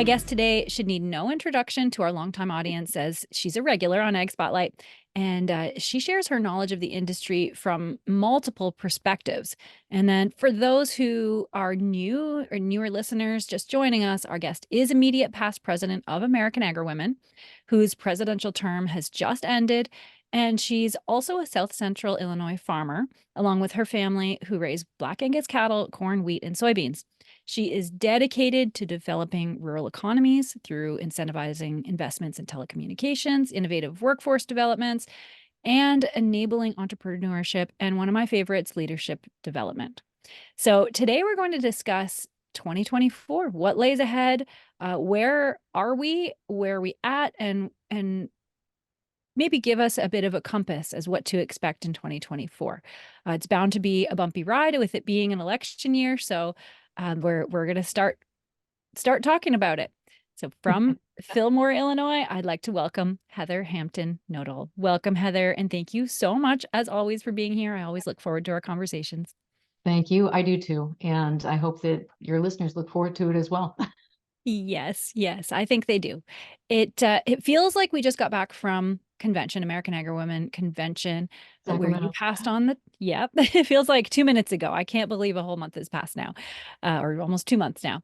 My guest today should need no introduction to our longtime audience, as she's a regular on Ag Spotlight, and she shares her knowledge of the industry from multiple perspectives. And then for those who are new or newer listeners just joining us, our guest is immediate past president of American Agri-Women, whose presidential term has just ended. And she's also a South Central Illinois farmer, along with her family, who raise Black Angus cattle, corn, wheat, and soybeans. She is dedicated to developing rural economies through incentivizing investments in telecommunications, innovative workforce developments, and enabling entrepreneurship, and one of my favorites, leadership development. So today we're going to discuss 2024, what lays ahead, where are we, where are we at, and maybe give us a bit of a compass as what to expect in 2024. It's bound to be a bumpy ride with it being an election year, so we're going to start talking about it. So from Fillmore, Illinois, I'd like to welcome Heather Hampton+Knodle. Welcome, Heather, and thank you so much, as always, for being here. I always look forward to our conversations. Thank you. I do too. And I hope that your listeners look forward to it as well. Yes, yes, I think they do. It feels like we just got back from convention, American Agri-Women convention, where you Sacramento. passed on yeah, it feels like 2 minutes ago. I can't believe a whole month has passed now, or almost 2 months now.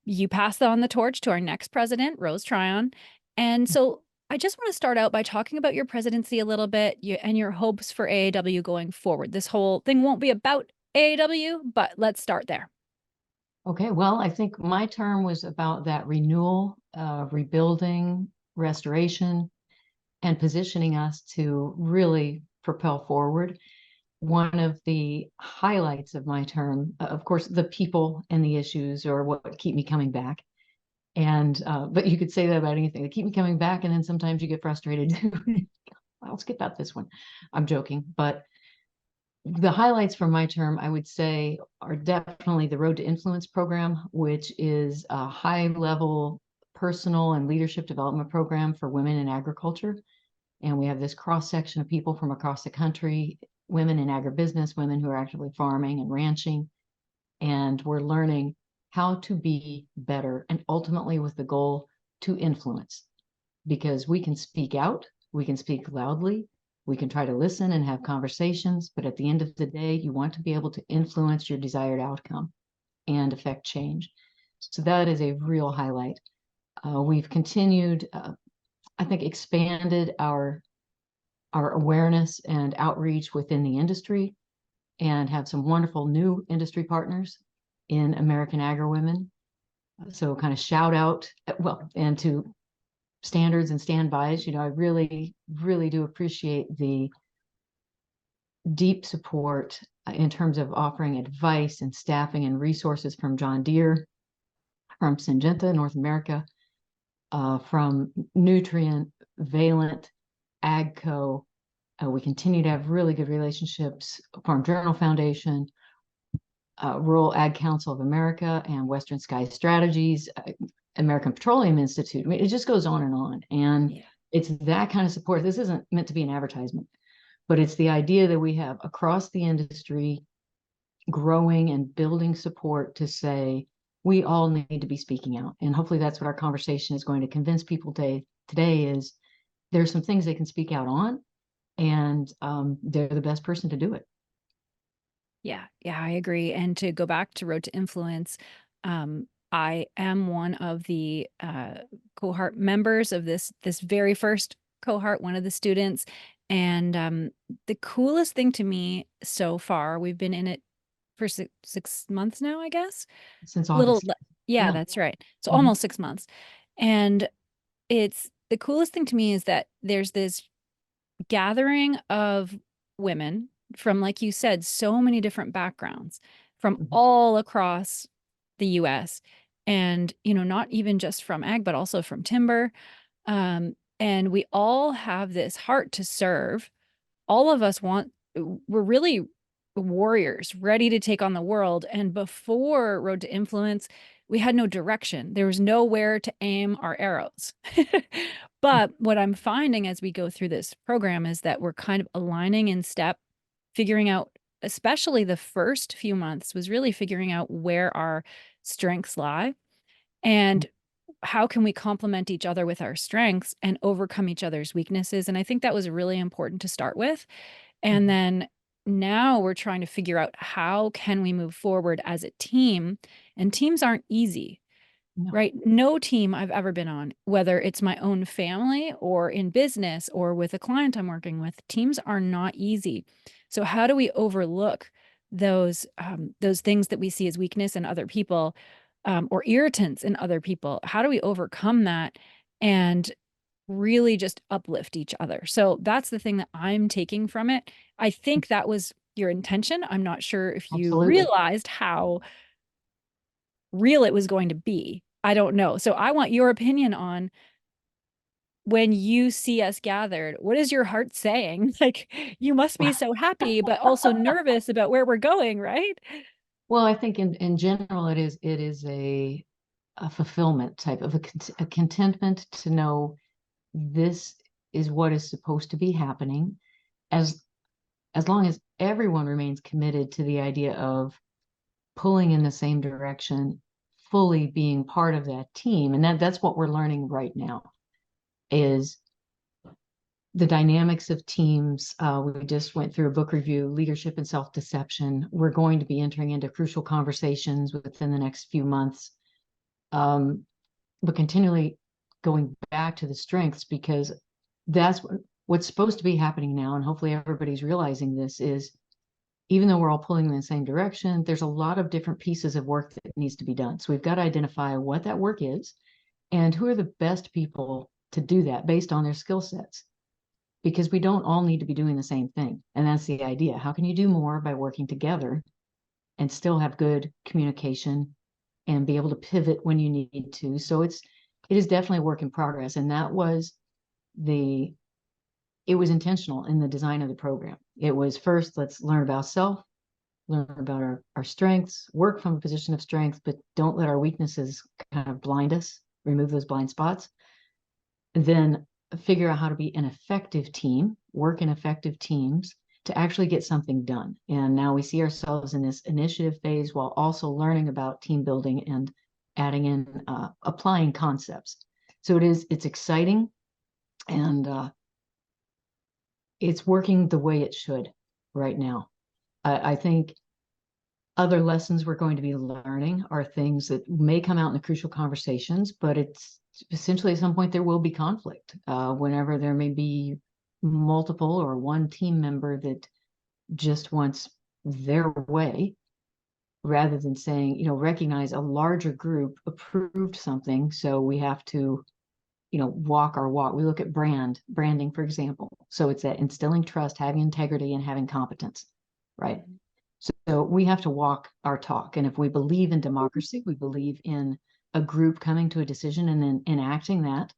You passed on the torch to our next president, Rose Tryon. And so I just want to start out by talking about your presidency a little bit, and your hopes for AAW going forward. This whole thing won't be about AAW, but let's start there. Okay, well, I think my term was about that renewal, rebuilding, restoration, and positioning us to really propel forward. One of the highlights of my term, of course, the people and the issues are what keep me coming back. And but you could say that about anything. They keep me coming back, and then sometimes you get frustrated. I'll skip out this one. I'm joking, but the highlights from my term, I would say, are definitely the Road to Influence program, which is a high-level personal and leadership development program for women in agriculture. And we have this cross-section of people from across the country, women in agribusiness, women who are actively farming and ranching. And we're learning how to be better, and ultimately with the goal to influence, because we can speak out, we can speak loudly, we can try to listen and have conversations, but at the end of the day, you want to be able to influence your desired outcome and affect change. So that is a real highlight. We've continued, I think, expanded our awareness and outreach within the industry, and have some wonderful new industry partners in American Agri-Women. So kind of shout out, well, and to standards and standbys, I really, really do appreciate the deep support in terms of offering advice and staffing and resources from John Deere, from Syngenta, North America, from Nutrient, Valent, AGCO. We continue to have really good relationships, Farm Journal Foundation, Rural Ag Council of America, and Western Sky Strategies, American Petroleum Institute. I mean, it just goes on and on. And yeah, it's that kind of support. This isn't meant to be an advertisement, but it's the idea that we have across the industry growing and building support to say, we all need to be speaking out. And hopefully that's what our conversation is going to convince people today is there's some things they can speak out on, and they're the best person to do it. Yeah, I agree. And to go back to Road to Influence, I am one of the cohort members of this very first cohort, one of the students. And the coolest thing to me so far, we've been in it for 6 months now, I guess. Since August. Yeah, that's right. So Mm-hmm. almost 6 months. And it's the coolest thing to me is that there's this gathering of women from, like you said, so many different backgrounds from all across the US, and not even just from ag, but also from timber. And we all have this heart to serve. All of us we're really warriors ready to take on the world. And before Road to Influence, we had no direction. There was nowhere to aim our arrows. But what I'm finding as we go through this program is that we're kind of aligning in step, figuring out, especially the first few months was really figuring out where our strengths lie. And how can we complement each other with our strengths and overcome each other's weaknesses? And I think that was really important to start with. And Mhm. then now we're trying to figure out how can we move forward as a team? And teams aren't easy, No. right? No team I've ever been on, whether it's my own family or in business or with a client I'm working with, teams are not easy. So how do we overlook those things that we see as weakness in other people, or irritants in other people? How do we overcome that and really just uplift each other? So that's the thing that I'm taking from it. I think that was your intention. I'm not sure if you Absolutely. realized how real it was going to be. I don't know. So I want your opinion on, when you see us gathered, what is your heart saying? Like, you must be so happy, but also nervous about where we're going, right? Well, I think in general, it is a fulfillment type of a contentment to know this is what is supposed to be happening, as as long as everyone remains committed to the idea of pulling in the same direction, fully being part of that team. And that's what we're learning right now is the dynamics of teams. We just went through a book review, Leadership and Self-Deception. We're going to be entering into crucial conversations within the next few months, um, but continually going back to the strengths, because that's what's supposed to be happening now. And hopefully everybody's realizing this is, even though we're all pulling in the same direction, there's a lot of different pieces of work that needs to be done. So we've got to identify what that work is and who are the best people to do that based on their skill sets, because we don't all need to be doing the same thing. And that's the idea. How can you do more by working together and still have good communication and be able to pivot when you need to? So it is definitely a work in progress. And that was the it was intentional in the design of the program. It was, first, let's learn about self, learn about our strengths, work from a position of strength, but don't let our weaknesses kind of blind us, remove those blind spots. And then figure out how to be an effective team, work in effective teams to actually get something done. And now we see ourselves in this initiative phase while also learning about team building and adding in applying concepts. So it's exciting, and it's working the way it should right now. I think other lessons we're going to be learning are things that may come out in the crucial conversations, but it's essentially at some point there will be conflict whenever there may be multiple or one team member that just wants their way, rather than saying, recognize a larger group approved something. So we have to, walk our walk. We look at branding, for example. So it's that instilling trust, having integrity, and having competence, right? So we have to walk our talk. And if we believe in democracy, we believe in a group coming to a decision and then enacting that,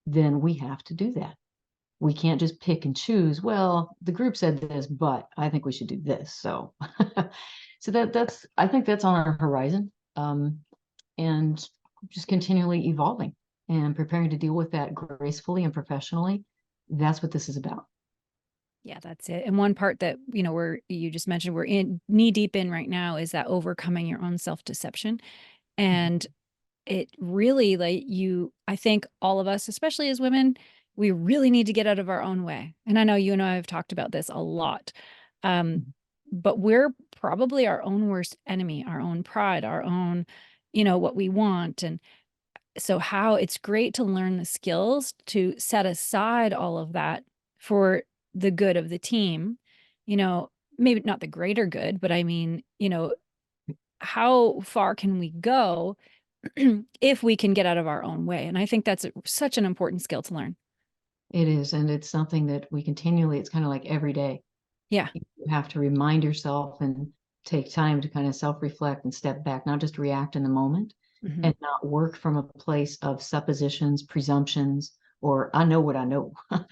then we have to do that. We can't just pick and choose. Well, the group said this, but I think we should do this. So, so I think that's on our horizon, and just continually evolving and preparing to deal with that gracefully and professionally. That's what this is about. Yeah, that's it. And one part that, you just mentioned we're in knee deep in right now is that overcoming your own self-deception. And it really, I think all of us, especially as women, we really need to get out of our own way. And I know you and I have talked about this a lot. Um, but we're probably our own worst enemy, our own pride, our own, what we want. And so how it's great to learn the skills to set aside all of that for the good of the team, you know, maybe not the greater good, but I mean, how far can we go if we can get out of our own way? And I think that's such an important skill to learn. It is, and it's something that we continually, it's kind of like every day. Yeah. You have to remind yourself and take time to kind of self-reflect and step back, not just react in the moment, Hmm. and not work from a place of suppositions, presumptions, or I know what I know. Yeah.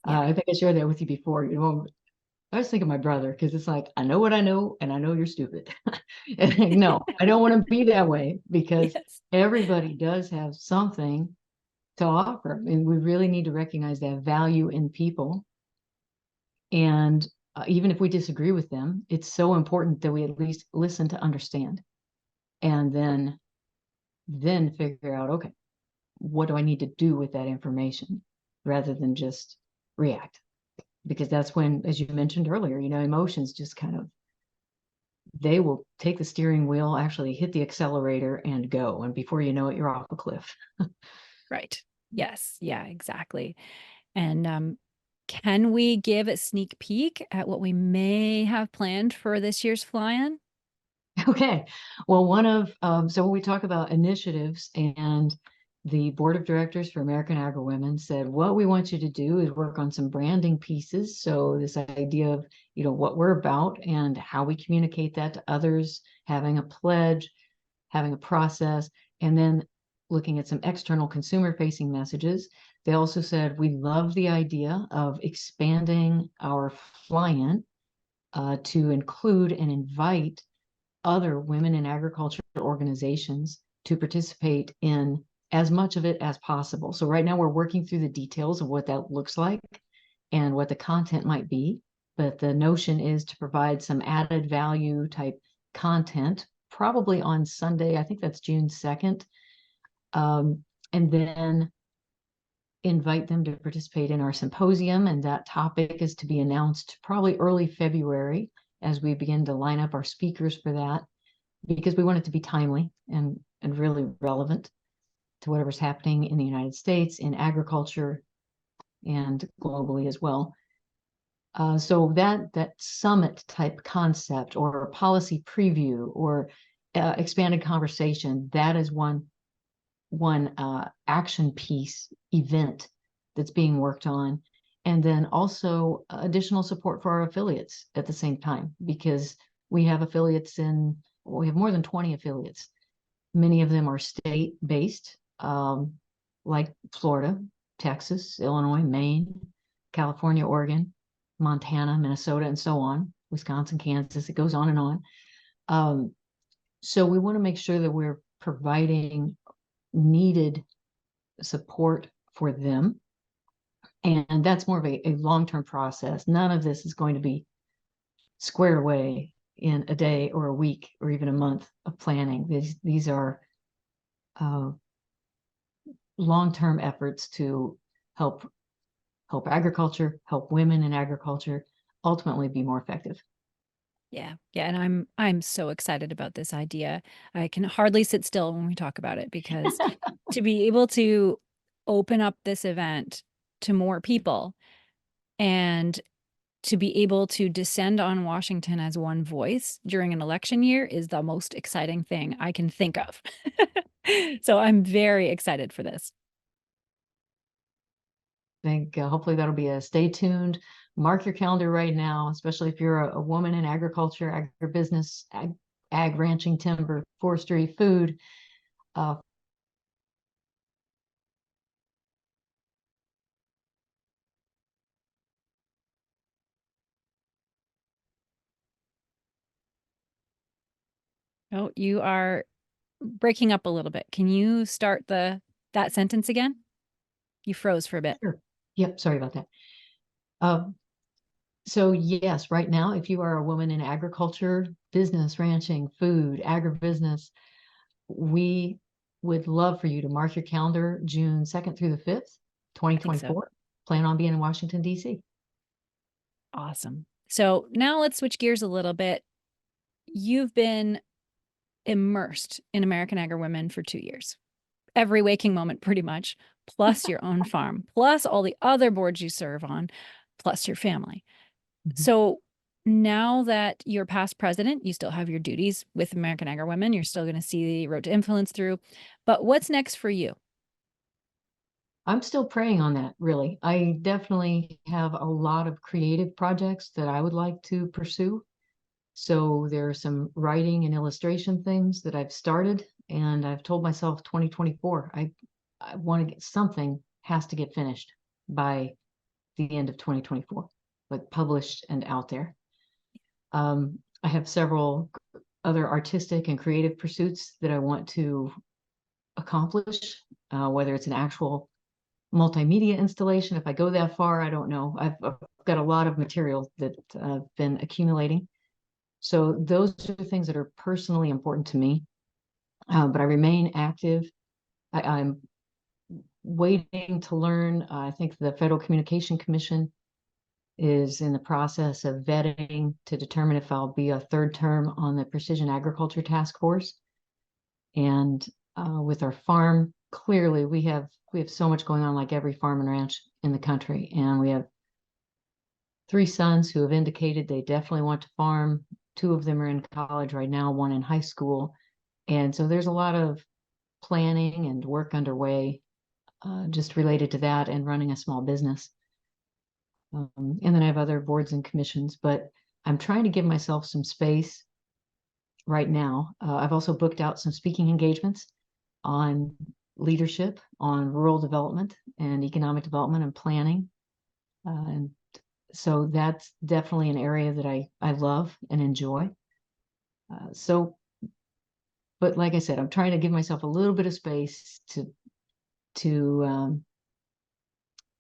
I think I shared that with you before. I was thinking of my brother, because it's like, I know what I know, and I know you're stupid. And no, I don't want to be that way, because Yes. everybody does have something to offer, and we really need to recognize that value in people. And even if we disagree with them, it's so important that we at least listen to understand, and then figure out, okay, what do I need to do with that information rather than just react. Because that's when, as you mentioned earlier, emotions just kind of, they will take the steering wheel, actually hit the accelerator and go. And before you know it, you're off a cliff. Right. Yes. Yeah, exactly. And can we give a sneak peek at what we may have planned for this year's fly-in? Okay. Well, so when we talk about initiatives, and the board of directors for American Agri-Women said, what we want you to do is work on some branding pieces. So this idea of, what we're about and how we communicate that to others, having a pledge, having a process, and then looking at some external consumer facing messages. They also said, we love the idea of expanding our fly-in to include and invite other women in agriculture organizations to participate in as much of it as possible. So right now we're working through the details of what that looks like and what the content might be. But the notion is to provide some added value type content, probably on Sunday. I think that's June 2nd. And then invite them to participate in our symposium. And that topic is to be announced probably early February as we begin to line up our speakers for that, because we want it to be timely and really relevant to whatever's happening in the United States, in agriculture, and globally as well. So that summit type concept or policy preview or expanded conversation, that is one action piece event that's being worked on. And then also additional support for our affiliates at the same time, because we have we have more than 20 affiliates. Many of them are state-based, like Florida, Texas, Illinois, Maine, California, Oregon, Montana, Minnesota, and so on, Wisconsin, Kansas, it goes on and on. So we want to make sure that we're providing needed support for them. And that's more of a long-term process. None of this is going to be squared away in a day or a week or even a month of planning. These are long-term efforts to help agriculture, help women in agriculture ultimately be more effective. Yeah. Yeah. And I'm so excited about this idea. I can hardly sit still when we talk about it, because to be able to open up this event to more people and to be able to descend on Washington as one voice during an election year is the most exciting thing I can think of. So I'm very excited for this. I think hopefully that'll be a stay tuned. Mark your calendar right now, especially if you're a woman in agriculture, agribusiness, ag ranching, timber, forestry, food. Uh, Oh, you are breaking up a little bit. Can you start that sentence again? You froze for a bit. sure. Yep, sorry about that. So yes, right now, if you are a woman in agriculture, business, ranching, food, agribusiness, we would love for you to mark your calendar June 2nd through the 5th, I think so. 2024. Plan on being in Washington, D.C. Awesome. So now let's switch gears a little bit. You've been immersed in American Agri-Women for 2 years. Every waking moment, pretty much, plus your own farm, plus all the other boards you serve on, plus your family. Mhm. So now that you're past president, you still have your duties with American Agri-Women. You're still going to see the Road to Influence through. But what's next for you? I'm still praying on that, really. I definitely have a lot of creative projects that I would like to pursue. So there are some writing and illustration things that I've started, and I've told myself 2024, I want to get something has to get finished by the end of 2024, like published and out there. I have several other artistic and creative pursuits that I want to accomplish, whether it's an actual multimedia installation. If I go that far, I don't know. I've got a lot of material that I've been accumulating. So those are things that are personally important to me. But I remain active. I'm waiting to learn. I think the Federal Communication Commission is in the process of vetting to determine if I'll be a third term on the Precision Agriculture Task Force. And with our farm, clearly we have so much going on, like every farm and ranch in the country. And we have 3 sons who have indicated they definitely want to farm. 2 of them are in college right now, 1 in high school. And so there's a lot of planning and work underway just related to that and running a small business. And then I have other boards and commissions, but I'm trying to give myself some space right now. I've also booked out some speaking engagements on leadership, on rural development and economic development and planning. And so that's definitely an area that I love and enjoy. But like I said, I'm trying to give myself a little bit of space to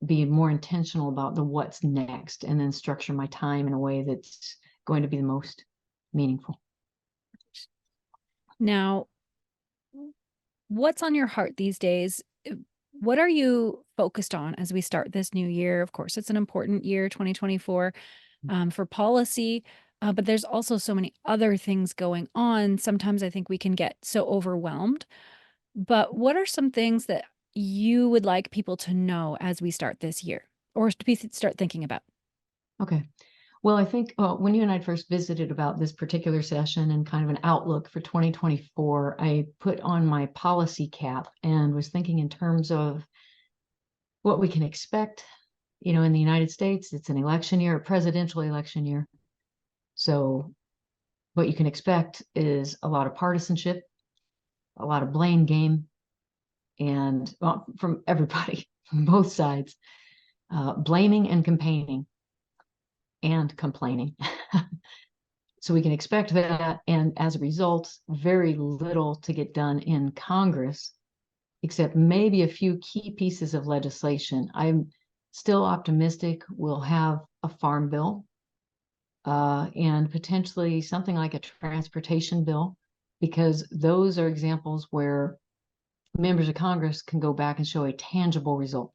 be more intentional about the what's next, and then structure my time in a way that's going to be the most meaningful. Now, what's on your heart these days? What are you focused on as we start this new year? Of course, it's an important year, 2024, for policy, but there's also so many other things going on. Sometimes I think we can get so overwhelmed. But what are some things that you would like people to know as we start this year, or start thinking about? Okay. Well, I think when you and I first visited about this particular session and kind of an outlook for 2024, I put on my policy cap and was thinking in terms of what we can expect. You know, in the United States, it's an election year, a presidential election year. So what you can expect is a lot of partisanship, a lot of blame game, and from everybody, from both sides, blaming and campaigning and complaining. So we can expect that. And as a result, very little to get done in Congress, except maybe a few key pieces of legislation. I'm still optimistic we'll have a farm bill and potentially something like a transportation bill, because those are examples where members of Congress can go back and show a tangible result.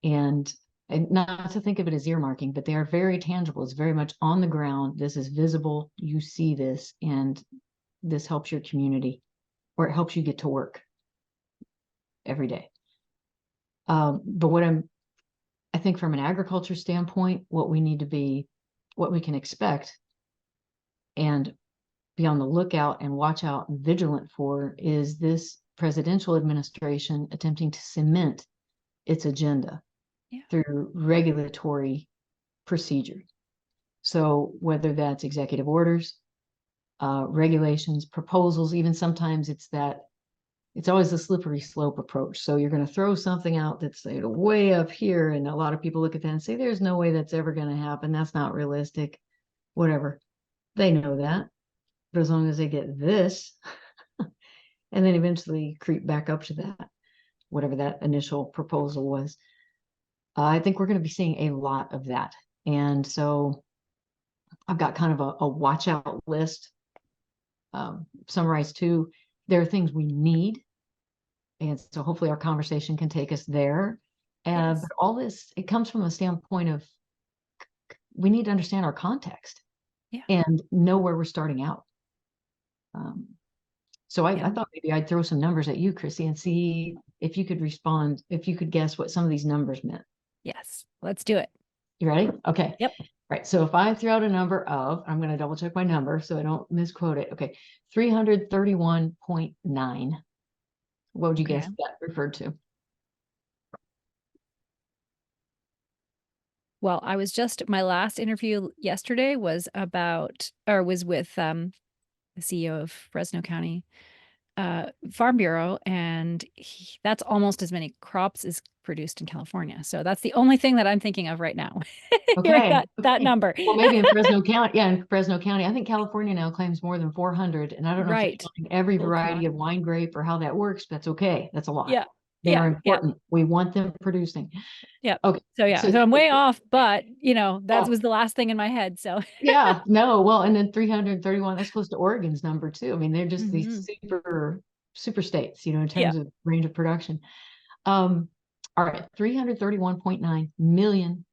And not to think of it as earmarking, but they are very tangible. It's very much on the ground. This is visible. You see this, and this helps your community, or it helps you get to work every day. But I think from an agriculture standpoint, what we can expect and be on the lookout and watch out and vigilant for is this presidential administration attempting to cement its agenda through regulatory procedure. So whether that's executive orders, regulations, proposals, even sometimes it's always a slippery slope approach. So you're going to throw something out that's way up here, and a lot of people look at that and say, there's no way that's ever going to happen. That's not realistic, whatever. They know that. But as long as they get this, and then eventually creep back up to that, whatever that initial proposal was, I think we're going to be seeing a lot of that. And so I've got kind of a watch out list summarized too. There are things we need. And so hopefully our conversation can take us there. But all this, it comes from a standpoint of we need to understand our context and know where we're starting out. So I thought maybe I'd throw some numbers at you, Chrissy, and see if you could respond, if you could guess what some of these numbers meant. Yes, let's do it. You ready? Okay. Yep. Right. So if I throw out a number of, I'm going to double check my number so I don't misquote it. Okay. 331.9. What would you guess that referred to? Well, my last interview yesterday was with the CEO of Fresno County Farm Bureau, and that's almost as many crops as produced in California. So that's the only thing that I'm thinking of right now. Okay. that number. Well, maybe in Fresno County. Yeah, in Fresno County. I think California now claims more than 400. And I don't know if they're calling every variety of wine grape or how that works. That's okay. That's a lot. Yeah. They are important. We want them producing. Yeah. Okay. So I'm way off, but that was the last thing in my head. So yeah, no. Well, and then 331, that's close to Oregon's number too. I mean, they're just these super states, in terms of range of production. All right, 331.9 million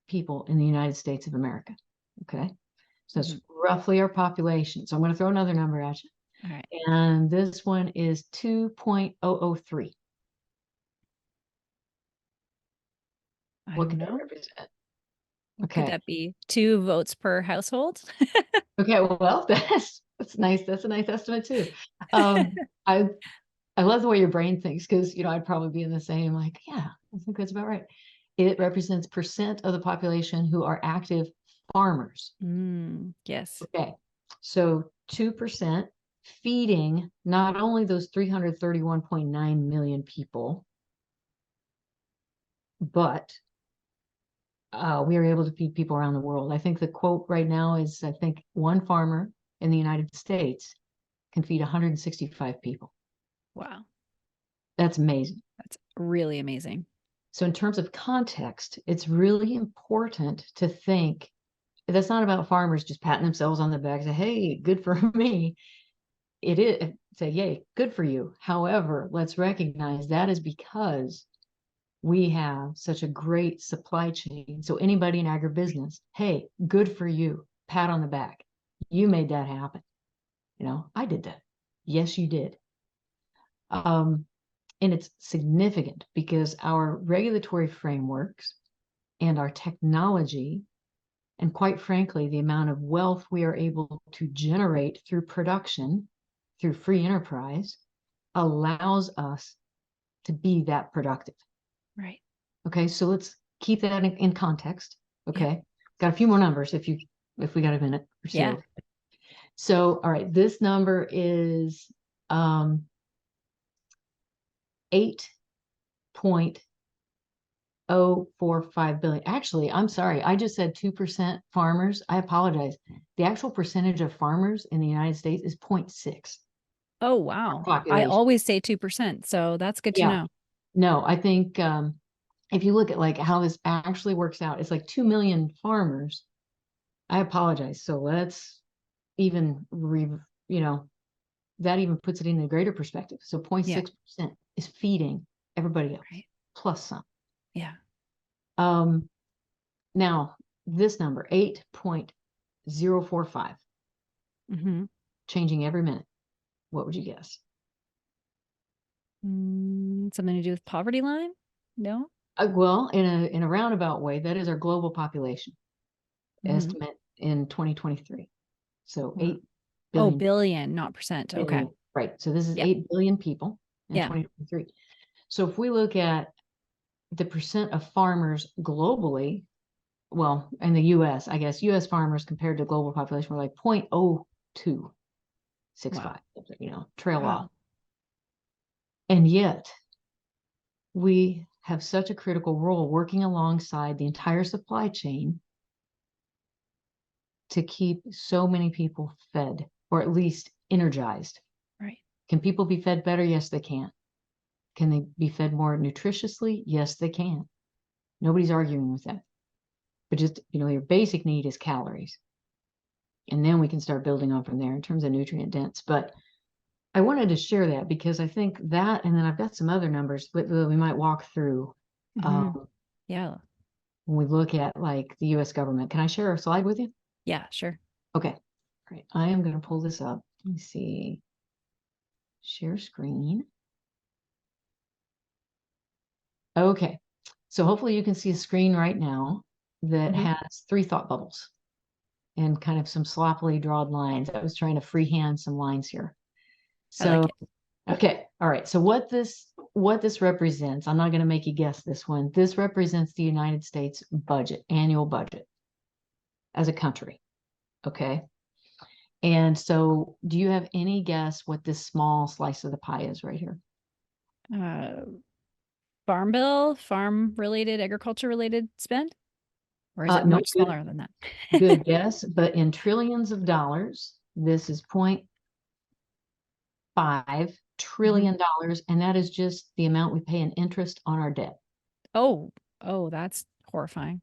people in the United States of America. Okay. So that's roughly our population. So I'm going to throw another number at you. All right. And this one is 2.003. I What don't could that know. represent? What could Okay. that be? 2 votes per household? Okay. Well, that's nice. That's a nice estimate too. Um, I I love the way your brain thinks because I'd probably be in the same, like, yeah, I think that's about right. It represents percent of the population who are active farmers. Yes. Okay. So 2% feeding not only those 331.9 million people, but we are able to feed people around the world. I think the quote right now is, I think one farmer in the United States can feed 165 people. Wow. That's amazing. That's really amazing. So in terms of context, it's really important to think that's not about farmers just patting themselves on the back and say, hey, good for me. It is say, yay, good for you. However, let's recognize that is because we have such a great supply chain. So anybody in agribusiness, hey, good for you. Pat on the back. You made that happen. I did that. Yes, you did. And it's significant because our regulatory frameworks and our technology, and quite frankly, the amount of wealth we are able to generate through production, through free enterprise, allows us to be that productive. Right. Okay, so let's keep that in context. Okay, Yeah. got a few more numbers if we got a minute or so. Yeah. So, all right, this number is 8.045 billion. Actually, I'm sorry, I just said 2% farmers. I apologize. The actual percentage of farmers in the United States is 0.6 Oh, wow. I population. always say 2%, so that's good to Yeah, know. no, I think if you look at like how this actually works out, it's like 2 million farmers. I apologize. So let's even that even puts it in a greater perspective. So Yeah. 0.6% is feeding everybody else Right. plus some. Yeah. Um, Now this number 8.045 Mm-hmm. changing every minute. What would you guess? Something to do with poverty line? No? Well, in a roundabout way, that is our global population Mm-hmm. estimate in 2023. So Wow. 8 Oh, billion. billion, not percent. Okay. Billion, right. So this is Yeah. 8 billion people in Yeah. 2023. So if we look at the percent of farmers globally, well, in the US, I guess US farmers compared to global population were like 0.0265, Wow. trail off. Wow. And yet we have such a critical role working alongside the entire supply chain to keep so many people fed, or at least energized. Right. Can people be fed better? Yes, they can. Can they be fed more nutritiously? Yes, they can. Nobody's arguing with that. But just, your basic need is calories. And then we can start building on from there in terms of nutrient dense. But I wanted to share that because I think that, and then I've got some other numbers that we might walk through Mm-hmm. Yeah. when we look at like the US government. Can I share a slide with you? Yeah, sure. Okay. All right. I am going to pull this up. Let me see. Share screen. Okay. So hopefully you can see a screen right now that Mm-hmm. has 3 thought bubbles and kind of some sloppily drawn lines. I was trying to freehand some lines here. I like So, it. okay. All right. So what this represents, I'm not going to make you guess this one. This represents the United States budget, annual budget as a country. Okay. And so do you have any guess what this small slice of the pie is right here? Uh, Farm bill, farm related, agriculture related spend? Or is it No, much good, smaller than that? good guess. But in trillions of dollars, this is $0.5 Mhm. trillion, and that is just the amount we pay in interest on our debt. Oh, oh, that's horrifying.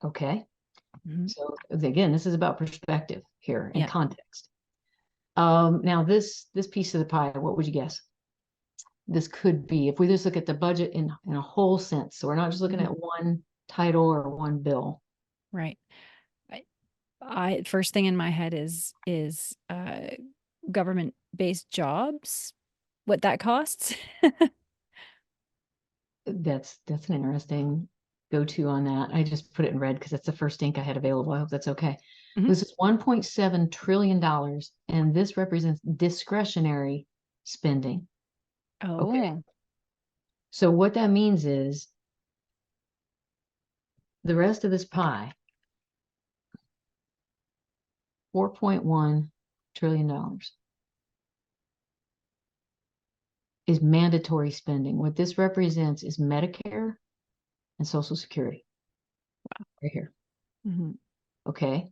Okay. Mhm. So again, this is about perspective here and Yeah. context. Now this piece of the pie, what would you guess? this could be if we just look at the budget in a whole sense. So we're not just looking Mhm. at one title or one bill. Right. I first thing in my head is government-based jobs, what that costs. That's an interesting go-to on that. I just put it in red because that's the first ink I had available. I hope that's okay. Mhm. This is $1.7 trillion, and this represents discretionary spending. Okay. Oh, So what that means is the rest of this pie, $4.1 trillion, is mandatory spending. What this represents is Medicare and Social Security right here. mhm. Okay.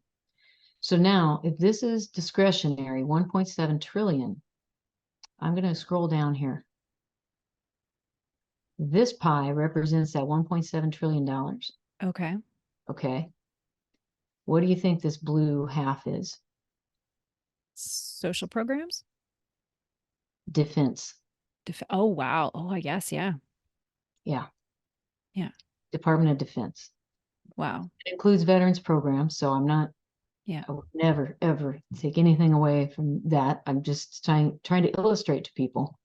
So now if this is discretionary, 1.7 trillion, I'm going to scroll down here. This pie represents that $1.7 trillion. Okay. Okay. What do you think this blue half is? Social programs? Defense. Oh, wow. Oh, I guess, yeah. Yeah. Yeah. Department of Defense. Wow. It includes veterans programs. So Yeah. I would never, ever take anything away from that. I'm just trying to illustrate to people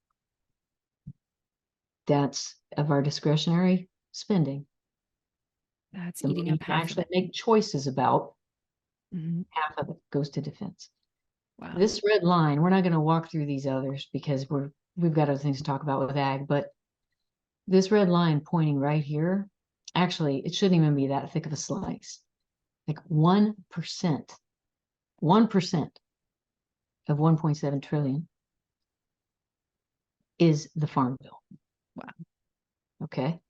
that's of our discretionary spending. That's The eating money you up can half of actually it. make choices about, Mhm. half of it goes to defense. Wow. This red line, we're not going to walk through these others because we've got other things to talk about with ag, but this red line pointing right here, actually, it shouldn't even be that thick of a slice. Like 1% of 1.7 trillion is the farm bill. Wow. Okay.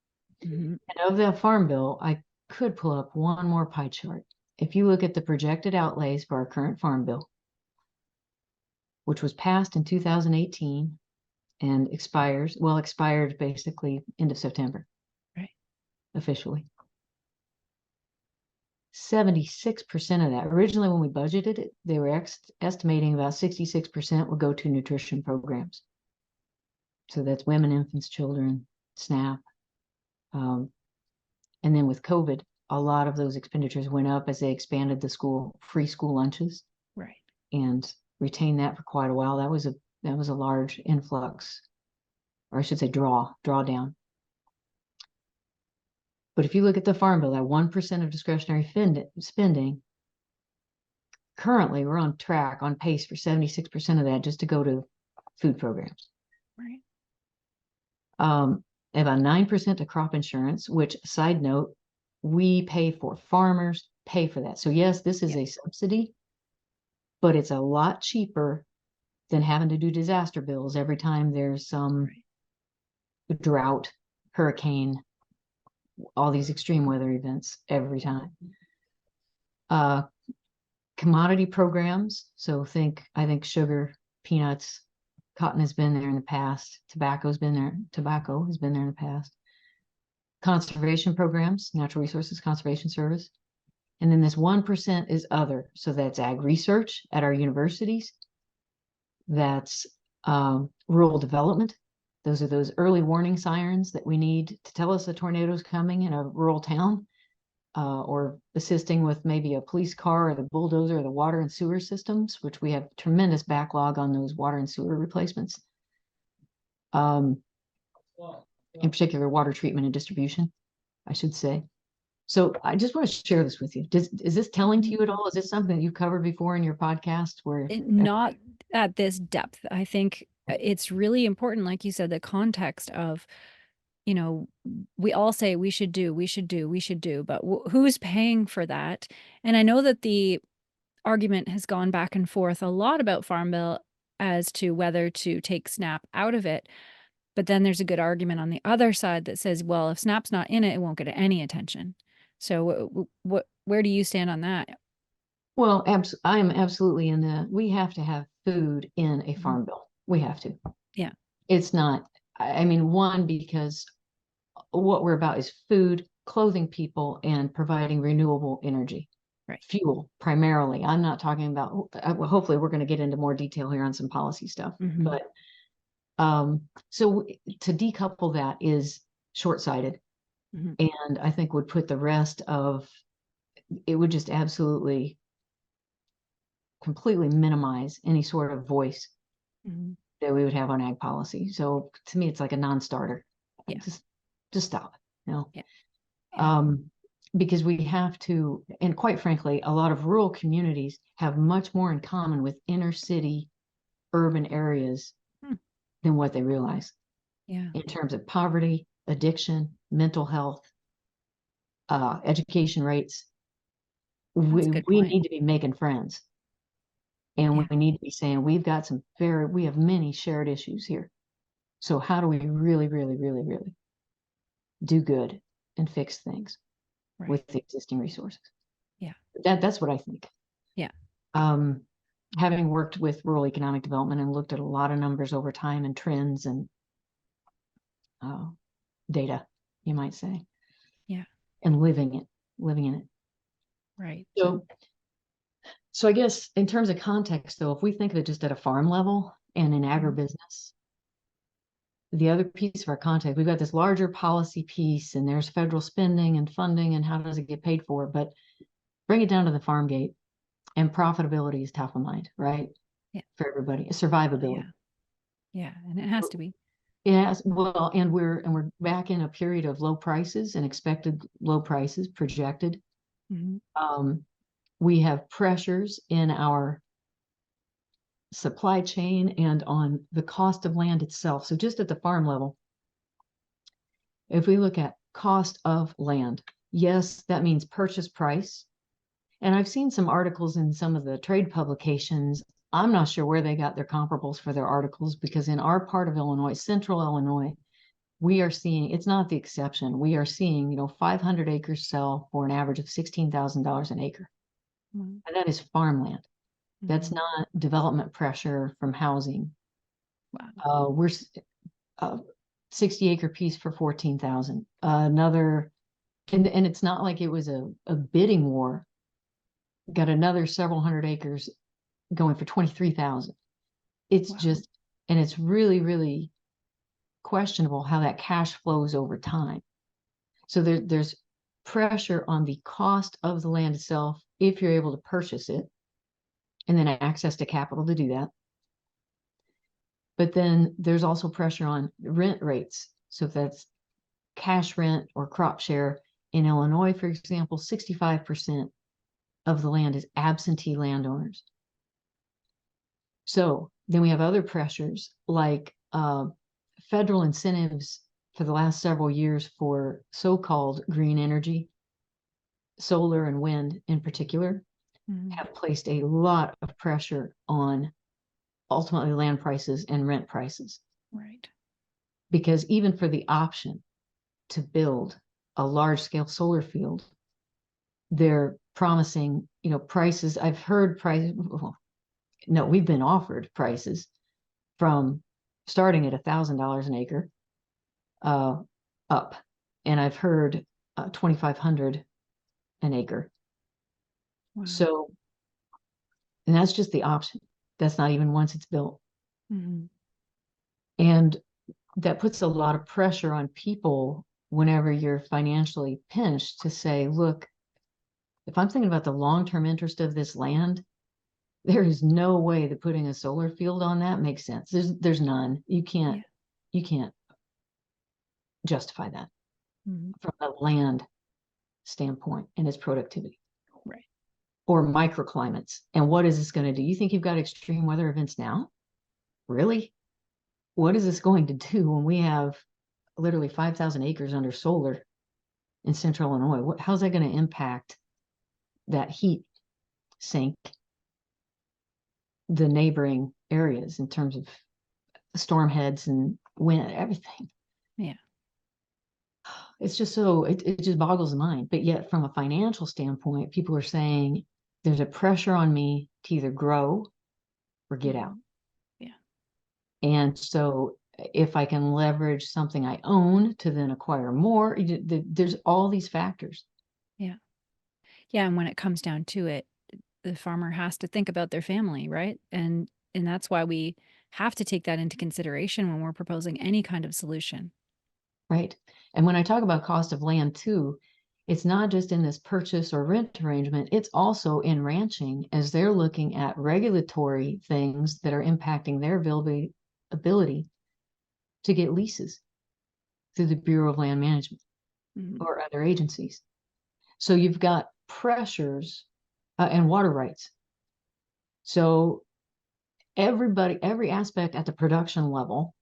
Mhm. And of that farm bill, I could pull up one more pie chart. If you look at the projected outlays for our current farm bill, which was passed in 2018 and expired basically end of September, Right. officially. 76% of that, originally when we budgeted it, they were estimating about 66% would go to nutrition programs. So that's women, infants, children, SNAP. And then with COVID, a lot of those expenditures went up as they expanded the free school lunches Right. and retained that for quite a while. That was a large influx, or I should say drawdown. But if you look at the farm bill, that 1% of discretionary spending, currently we're on track, on pace for 76% of that just to go to food programs. Right. About 9% to crop insurance, which, side note, we pay for. Farmers pay for that. So yes, this is Yeah. a subsidy, but it's a lot cheaper than having to do disaster bills every time there's some Right. drought, hurricane, all these extreme weather events every time. Commodity programs. So I think sugar, peanuts, cotton has been there in the past. Tobacco has been there in the past. Conservation programs, Natural Resources Conservation Service. And then this 1% is other. So that's ag research at our universities. That's rural development. Those are those early warning sirens that we need to tell us a tornado is coming in a rural town, or assisting with maybe a police car or the bulldozer or the water and sewer systems, which we have tremendous backlog on those water and sewer replacements. In particular, water treatment and distribution, I should say. So I just want to share this with you. Is this telling to you at all? Is this something that you've covered before in your podcast where Not at this depth. I think it's really important, like you said, the context of, you know, we all say we should do, we should do, we should do, but who's paying for that? And I know that the argument has gone back and forth a lot about Farm Bill as to whether to take SNAP out of it. But then there's a good argument on the other side that says, well, if SNAP's not in it, it won't get any attention. So where do you stand on that? well, I am absolutely in we have to have food in a Mhm. farm bill. We have to. Yeah. It's not, I mean, one, because what we're about is food, clothing people, and providing renewable energy, Right. fuel primarily. I'm not talking about, hopefully, we're going to get into more detail here on some policy stuff, Mhm. but So to decouple that is short-sighted, Mhm. and I think would put the rest of it would just absolutely completely minimize any sort of voice Mhm. that we would have on ag policy. So to me, it's like a non-starter. Yeah. Just stop, you know. Yeah. Yeah. Um, because we have to, and quite frankly, a lot of rural communities have much more in common with inner city urban areas Hmm. than what they realize Yeah. in terms of poverty, addiction, mental health, education rates. That's We a good we point. need to be making friends, and Yeah. we need to be saying we have many shared issues here. So how do we really, really, really, really do good and fix things Right. with the existing resources? Yeah. That's what I think. Yeah. Um, Having worked with rural economic development and looked at a lot of numbers over time and trends and uh, data, you might say, Yeah. and living in it. Right. So, so I guess in terms of context, though, if we think of it just at a farm level and in Mhm. agribusiness, the other piece of our context, we've got this larger policy piece, and there's federal spending and funding, and how does it get paid for? But bring it down to the farm gate, and profitability is top of mind, right? Yeah. For everybody, Oh, survivability. yeah. Yeah. And it has to be. Yes, well, and we're back in a period of low prices and expected low prices projected. Mhm. Um, we have pressures in our supply chain and on the cost of land itself. So just at the farm level, if we look at cost of land, yes, that means purchase price. And I've seen some articles in some of the trade publications. I'm not sure where they got their comparables for their articles because in our part of Illinois, central Illinois, we are seeing it's not the exception. We are seeing, 500 acres sell for an average of $16,000 an acre. Mhm. And that is farmland. That's Mhm. not development pressure from housing. Wow. We're 60-acre piece for 14,000. Another, and it's not like it was a bidding war. Got another several hundred acres going for 23,000. It's Wow. just, and it's really, really questionable how that cash flows over time. So there's pressure on the cost of the land itself if you're able to purchase it, and then access to capital to do that. But then there's also pressure on rent rates. So if that's cash rent or crop share in Illinois, for example, 65% of the land is absentee landowners. So then we have other pressures like federal incentives for the last several years for so-called green energy, solar and wind in particular, Mhm. have placed a lot of pressure on ultimately land prices and rent prices. Right. Because even for the option to build a large scale solar field, they're promising, prices. I've heard price. Well, no, we've been offered prices from starting at $1,000 an acre uh, up, and I've heard 2,500 an acre. Wow. So, and that's just the option. That's not even once it's built, Mhm. and that puts a lot of pressure on people whenever you're financially pinched to say, look, if I'm thinking about the long-term interest of this land, there is no way that putting a solar field on that makes sense. There's none. Yeah. You can't justify that Mhm. from the land standpoint and its productivity Right. or microclimates. And what is this going to do? You think you've got extreme weather events now? Really? What is this going to do when we have literally 5,000 acres under solar in central Illinois? How's that going to impact that heat sink the neighboring areas in terms of storm heads and wind, everything? Yeah. It's just so it just boggles the mind. But yet, from a financial standpoint, people are saying there's a pressure on me to either grow or get out. Mhm. Yeah. And so, if I can leverage something I own to then acquire more, there's all these factors. Yeah. Yeah. And when it comes down to it, the farmer has to think about their family, right? And that's why we have to take that into consideration when we're proposing any kind of solution. Right. And when I talk about cost of land too, it's not just in this purchase or rent arrangement, it's also in ranching as they're looking at regulatory things that are impacting their ability to get leases through the Bureau of Land Management Mhm. or other agencies. So you've got pressures and water rights. So every aspect at the production level,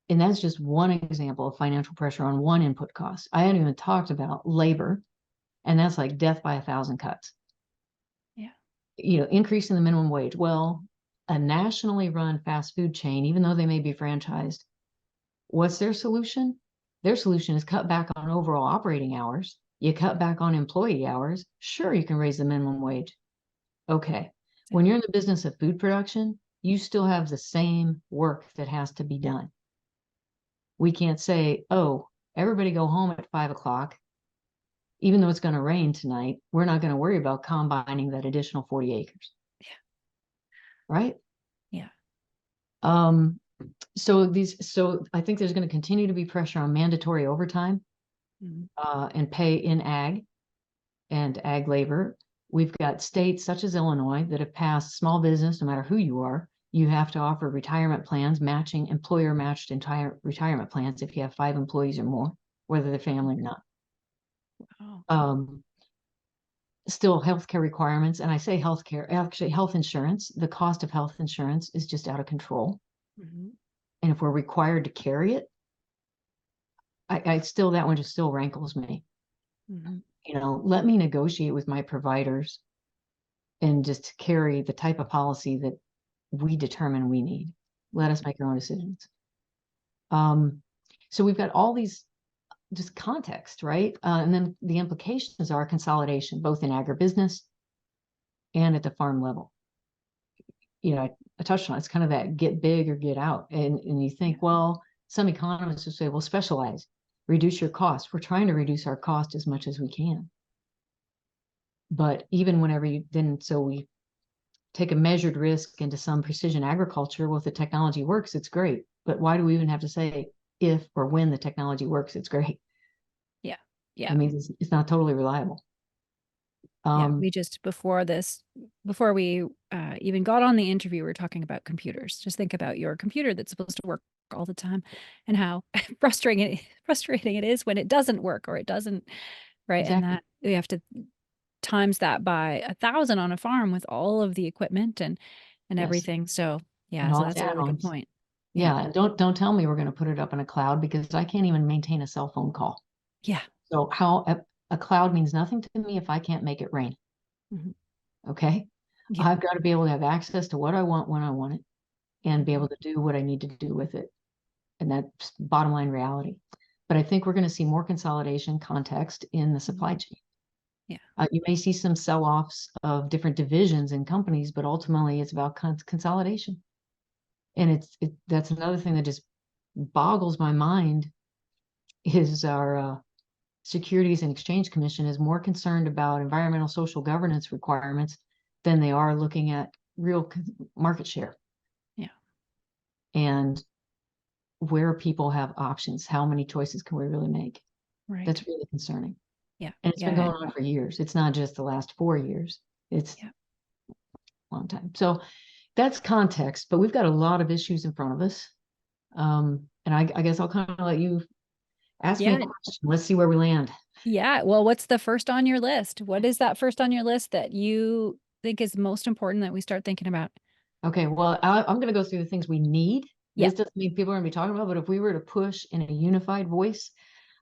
and that's just one example of financial pressure on one input cost. I hadn't even talked about labor, and that's like death by 1,000 cuts. Yeah. Increasing the minimum wage. Well, a nationally run fast food chain, even though they may be franchised, what's their solution? Their solution is cut back on overall operating hours. You cut back on employee hours. Sure, you can raise the minimum wage. Okay. When you're in the business of food production, you still have the same work that has to be done. We can't say, oh, everybody go home at 5 o'clock. Even though it's going to rain tonight, we're not going to worry about combining that additional 40 acres. Yeah. Right? Yeah. Um, so I think there's going to continue to be pressure on mandatory overtime Mhm. and pay in ag and ag labor. We've got states such as Illinois that have passed small business, no matter who you are, you have to offer retirement plans, matching employer matched entire retirement plans if you have 5 employees or more, whether they're family or not. Oh. Still healthcare requirements, and I say healthcare, actually health insurance, the cost of health insurance is just out of control. Mhm. And if we're required to carry it, I still, that one just still rankles me. Mhm. Let me negotiate with my providers and just carry the type of policy that we determine we need. Let us make our own decisions. Um, so we've got all these just context, right? And then the implications are consolidation, both in agribusiness and at the farm level. I touched on it's kind of that get big or get out. And you think, Yeah. well, some economists will say, well, specialize, reduce your cost. We're trying to reduce our cost as much as we can. But even whenever so we take a measured risk into some precision agriculture. Well, if the technology works, it's great. But why do we even have to say if or when the technology works, it's great? Yeah. I Yeah. mean, it's not totally reliable. Yeah. Um, We just, before we even got on the interview, we were talking about computers. Just think about your computer that's supposed to work all the time and how frustrating it is when it doesn't work or it doesn't, right? And exactly. that we have to times that by 1,000 on a farm with all of the equipment and Yes. everything. So yeah, And so all that's its a really good add-ons. point. Yeah. Yeah. And don't tell me we're going to put it up in a cloud because I can't even maintain a cell phone call. Yeah. So how a cloud means nothing to me if I can't make it rain. Mhm. Okay. Yeah. I've got to be able to have access to what I want when I want it and be Mhm. able to do what I need to do with it. And that's bottom line reality. But I think we're going to see more consolidation context in the supply Mhm. chain. Yeah. You may see some sell-offs of different divisions in companies, but ultimately it's about consolidation. And that's another thing that just boggles my mind is our Securities and Exchange Commission is more concerned about environmental social governance requirements than they are looking at real market share Yeah. and where people have options. How many choices can we really make? Right. That's really concerning. Yeah. And it's been Yeah. going on for years. It's not just the last 4 years. It's Yeah. a long time. So that's context, but we've got a lot of issues in front of us. And I guess I'll kind of let you ask me a Yeah. question. Let's see where we land. Yeah. Well, what's the first on your list? What is that first on your list that you think is most important that we start thinking about? Okay, well, I'm going to go through the things we need. Yeah. This doesn't mean people are going to be talking about, but if we were to push in a unified voice,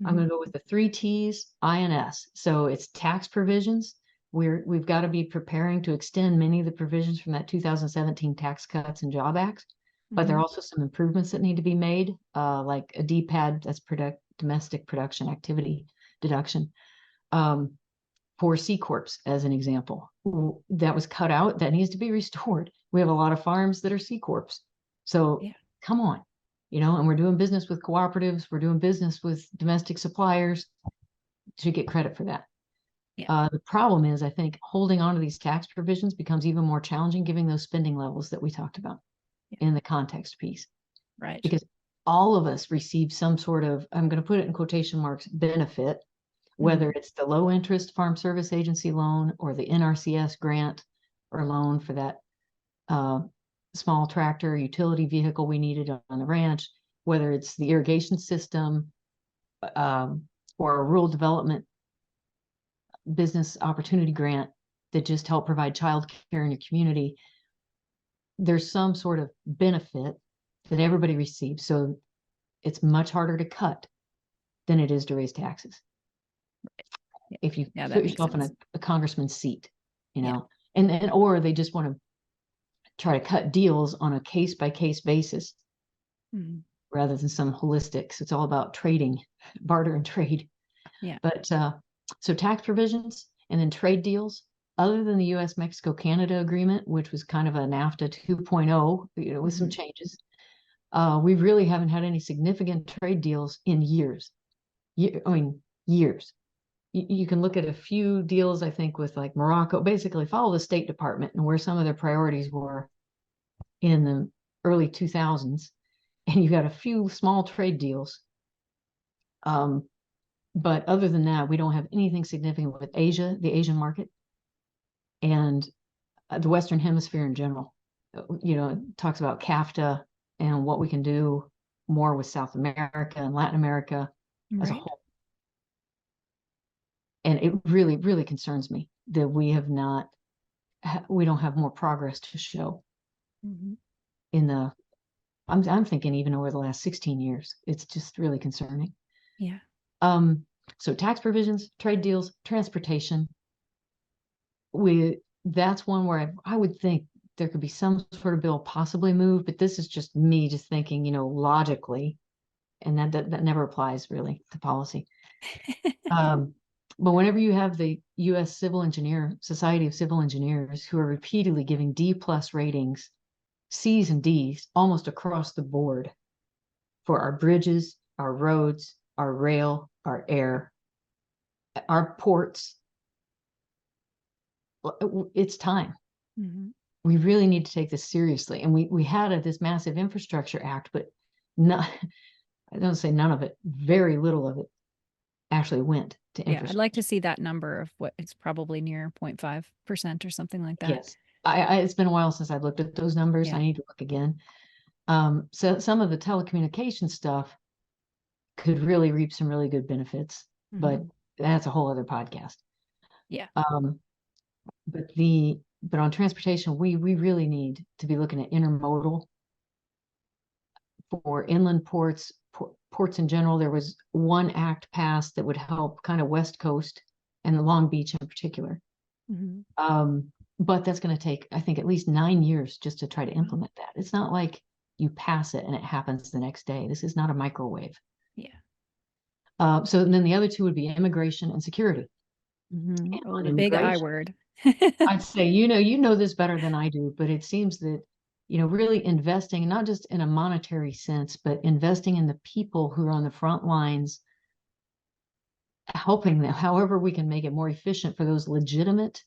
I'm Mhm. going to go with the 3 T's, I and S. So it's tax provisions. We've got to be preparing to extend many of the provisions from that 2017 Tax Cuts and Job Act, but there are Mhm. also some improvements that need to be made, like a DPAD, that's domestic production activity deduction. Um, for C Corps, as an example, that was cut out, that needs to be restored. We have a lot of farms that are C Corps. So Yeah. come on, and we're doing business with cooperatives, we're doing business with domestic suppliers to get credit for that. Yeah. The problem is, I think holding on to these tax provisions becomes even more challenging given those spending levels that we talked about. in the context piece, Right. because all of us receive some sort of, I'm going to put it in quotation marks, benefit, whether it's the low interest Farm Service Agency loan or the NRCS grant or loan for that small tractor utility vehicle we needed on the ranch, whether it's the irrigation system or a rural development business opportunity grant that just help provide child care in your community. There's some sort of benefit that everybody receives. So it's much harder to cut than it is to raise taxes. If you Yeah, that put makes yourself in sense. a congressman's seat, you know, and or they just want to try to cut deals on a case by case basis rather than some holistics. It's all about trading, barter and trade. Yeah. But so tax provisions and then trade deals, other than the US Mexico Canada agreement, which was kind of a NAFTA 2.0, you know, with some changes, we really haven't had any significant trade deals in years. I mean, years. You can look at a few deals, I think, with like Morocco, basically follow the State Department and where some of their priorities were in the early 2000s. And you got a few small trade deals. But other than that, we don't have anything significant with Asia, the Asian market, and the Western Hemisphere in general. You know, it talks about CAFTA and what we can do more with South America and Latin America as a whole. And it really, really concerns me that we don't have more progress to show in the, I'm thinking even over the last 16 years. It's just really concerning. Yeah. So tax provisions, trade deals, transportation. That's one where I would think there could be some sort of bill possibly moved, but this is just me just thinking, you know, logically, and that never applies really to policy. But whenever you have the U.S. Society of Civil Engineers, who are repeatedly giving D+ ratings, C's and D's almost across the board for our bridges, our roads, our rail, our air, our ports, it's time. We really need to take this seriously. And we had this massive infrastructure act, but I don't say none of it, very little of it actually went to infrastructure. I'd like to see that number of what it's probably near 0.5% or something like that. Yes. It's been a while since I've looked at those numbers. I need to look again. So some of the telecommunication stuff could really reap some really good benefits, but that's a whole other podcast. Yeah. But on transportation, we really need to be looking at intermodal for inland ports, ports in general. There was one act passed that would help kind of West Coast and the Long Beach in particular. But that's going to take, I think, at least 9 years just to try to implement that. It's not like you pass it and it happens the next day. This is not a microwave. Yeah. So then the other two would be immigration and security. Oh, the big I word. I'd say, you know this better than I do, but it seems that, you know, really investing, not just in a monetary sense, but investing in the people who are on the front lines, helping them, however we can make it more efficient for those legitimate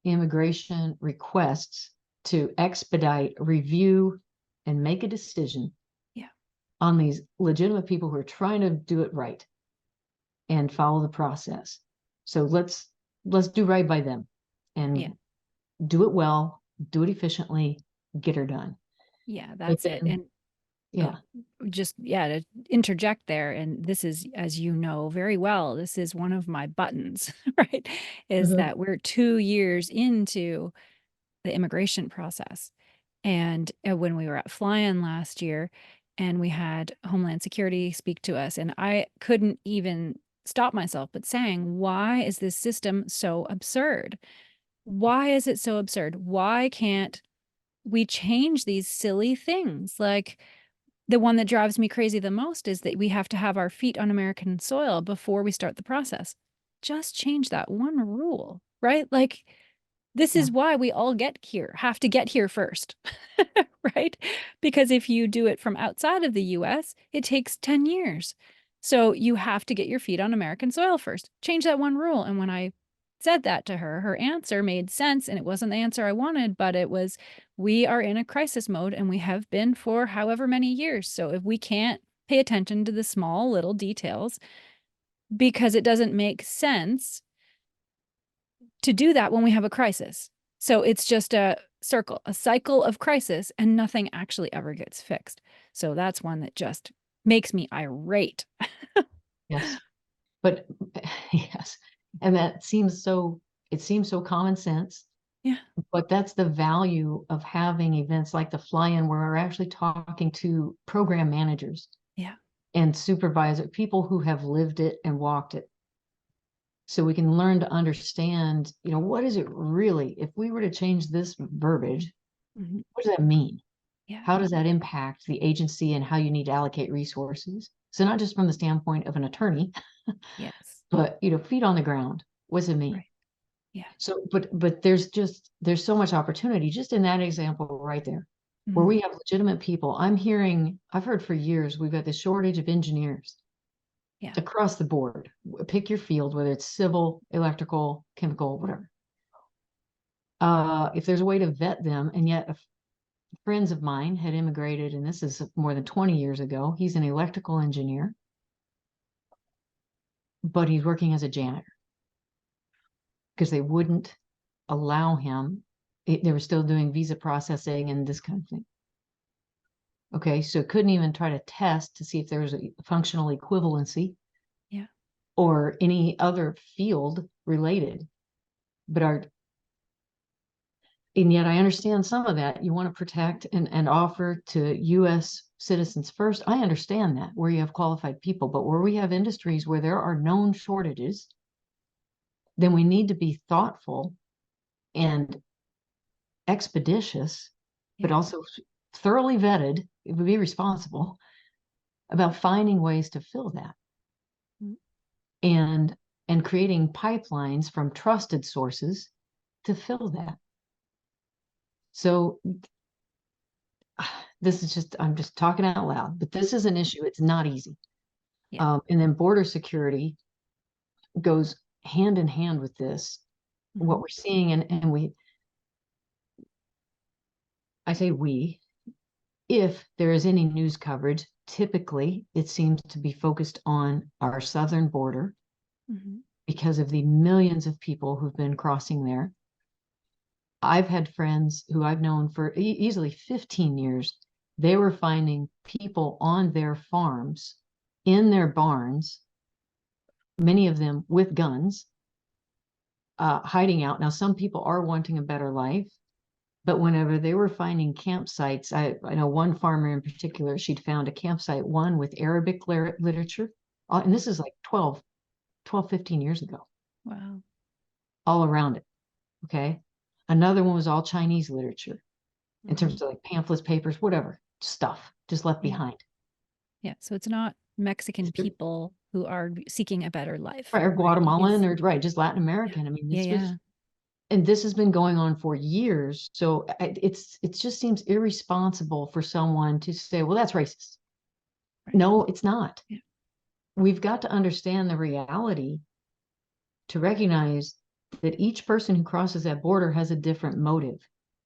immigration requests to expedite, review, and make a decision on these legitimate people who are trying to do it right and follow the process. So let's do right by them and do it well, do it efficiently, get her done. Yeah, that's it. And to interject there, and this is, as you know very well, this is one of my buttons, right? Is that we're 2 years into the immigration process. And when we were at Fly-In last year and we had Homeland Security speak to us, and I couldn't even stop myself but saying, why is this system so absurd? Why is it so absurd? Why can't we change these silly things? Like, the one that drives me crazy the most is that we have to have our feet on American soil before we start the process. Just change that one rule, right? Like, this is why we all have to get here first, right? Because if you do it from outside of the US, it takes 10 years. So you have to get your feet on American soil first. Change that one rule. And when I said that to her, her answer made sense. And it wasn't the answer I wanted, but it was, we are in a crisis mode and we have been for however many years. So if we can't pay attention to the small little details, because it doesn't make sense to do that when we have a crisis. So it's just a circle, a cycle of crisis, and nothing actually ever gets fixed. So that's one that just makes me irate. Yes. But yes. And it seems so common sense, Yeah. but that's the value of having events like the fly-in where we're actually talking to program managers Yeah. and supervisor, people who have lived it and walked it. So we can learn to understand, what is it really, if we were to change this verbiage, Mhm. what does that mean? Yeah. How does that impact the agency and how you need to allocate resources? So not just from the standpoint of an attorney, Yes. but feet on the ground. What does it mean? Right. Yeah. So, but there's so much opportunity just in that example right there, where Mhm. we have legitimate people. I've heard for years we've got this shortage of engineers Yeah. across the board. Pick your field, whether it's civil, electrical, chemical, whatever. If there's a way to vet them, and yet friends of mine had immigrated, and this is more than 20 years ago. He's an electrical engineer, but he's working as a janitor because they wouldn't allow him. They were still doing visa processing and this kind of thing. Okay, so couldn't even try to test to see if there was a functional equivalency Yeah. or any other field related. But and yet I understand some of that. You want to protect and offer to US citizens first. I understand that where you have qualified people, but where we have industries where there are known shortages, then we need to be thoughtful and expeditious, but Yeah. also thoroughly vetted. It would be responsible about finding ways to fill that Mm. and creating pipelines from trusted sources to fill that. So I'm just talking out loud, but this is an issue. It's not easy. Yeah. And then border security goes hand in hand with this. What Mhm. we're seeing, I say if there is any news coverage, typically it seems to be focused on our southern border Mhm. because of the millions of people who've been crossing there. I've had friends who I've known for easily 15 years. They were finding people on their farms, in their barns, many of them with guns, hiding out. Now, some people are wanting a better life, but whenever they were finding campsites, I know one farmer in particular, she'd found a campsite, one with Arabic literature, and this is like 15 years ago, Wow. all around it. Okay. Another one was all Chinese literature in Mhm. terms of like pamphlets, papers, whatever stuff just left Yeah. behind. Yeah. So it's not Mexican people who are seeking a better life, Right, or right? Guatemalan or right, just Latin Yeah. American. I mean, Yeah. this was, Yeah. and this has been going on for years. So it just seems irresponsible for someone to say, well, that's racist. Right. No, it's not. Yeah. We've got to understand the reality to recognize that each person who crosses that border has a different motive.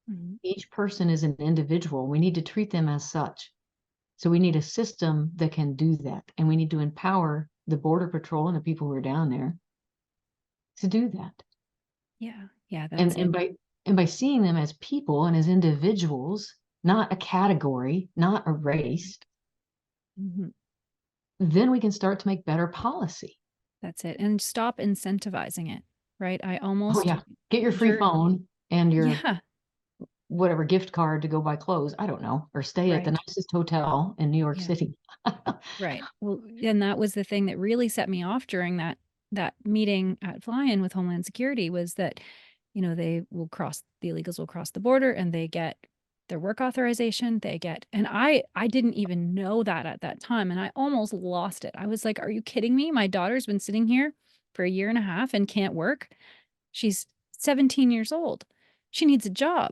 Mhm. Each person is an individual. We need to treat them as such. So we need a system that can do that. And we need to empower the Border Patrol and the people who are down there to do that. Yeah. Yeah. And That's it. by seeing them as people and as individuals, not a category, not a race, Mhm. then we can start to make better policy. That's it. And stop incentivizing it, right? I Oh almost, yeah. Get your free you're, phone and your yeah. whatever gift card to go buy clothes. I don't know. Or stay at the Right. nicest hotel in New York Yeah. City. Right. Well, and that was the thing that really set me off during that meeting at Fly-In with Homeland Security was that, the illegals will cross the border and they get their work authorization. And I didn't even know that at that time. And I almost lost it. I was like, are you kidding me? My daughter's been sitting here for a year and a half and can't work. She's 17 years old. She needs a job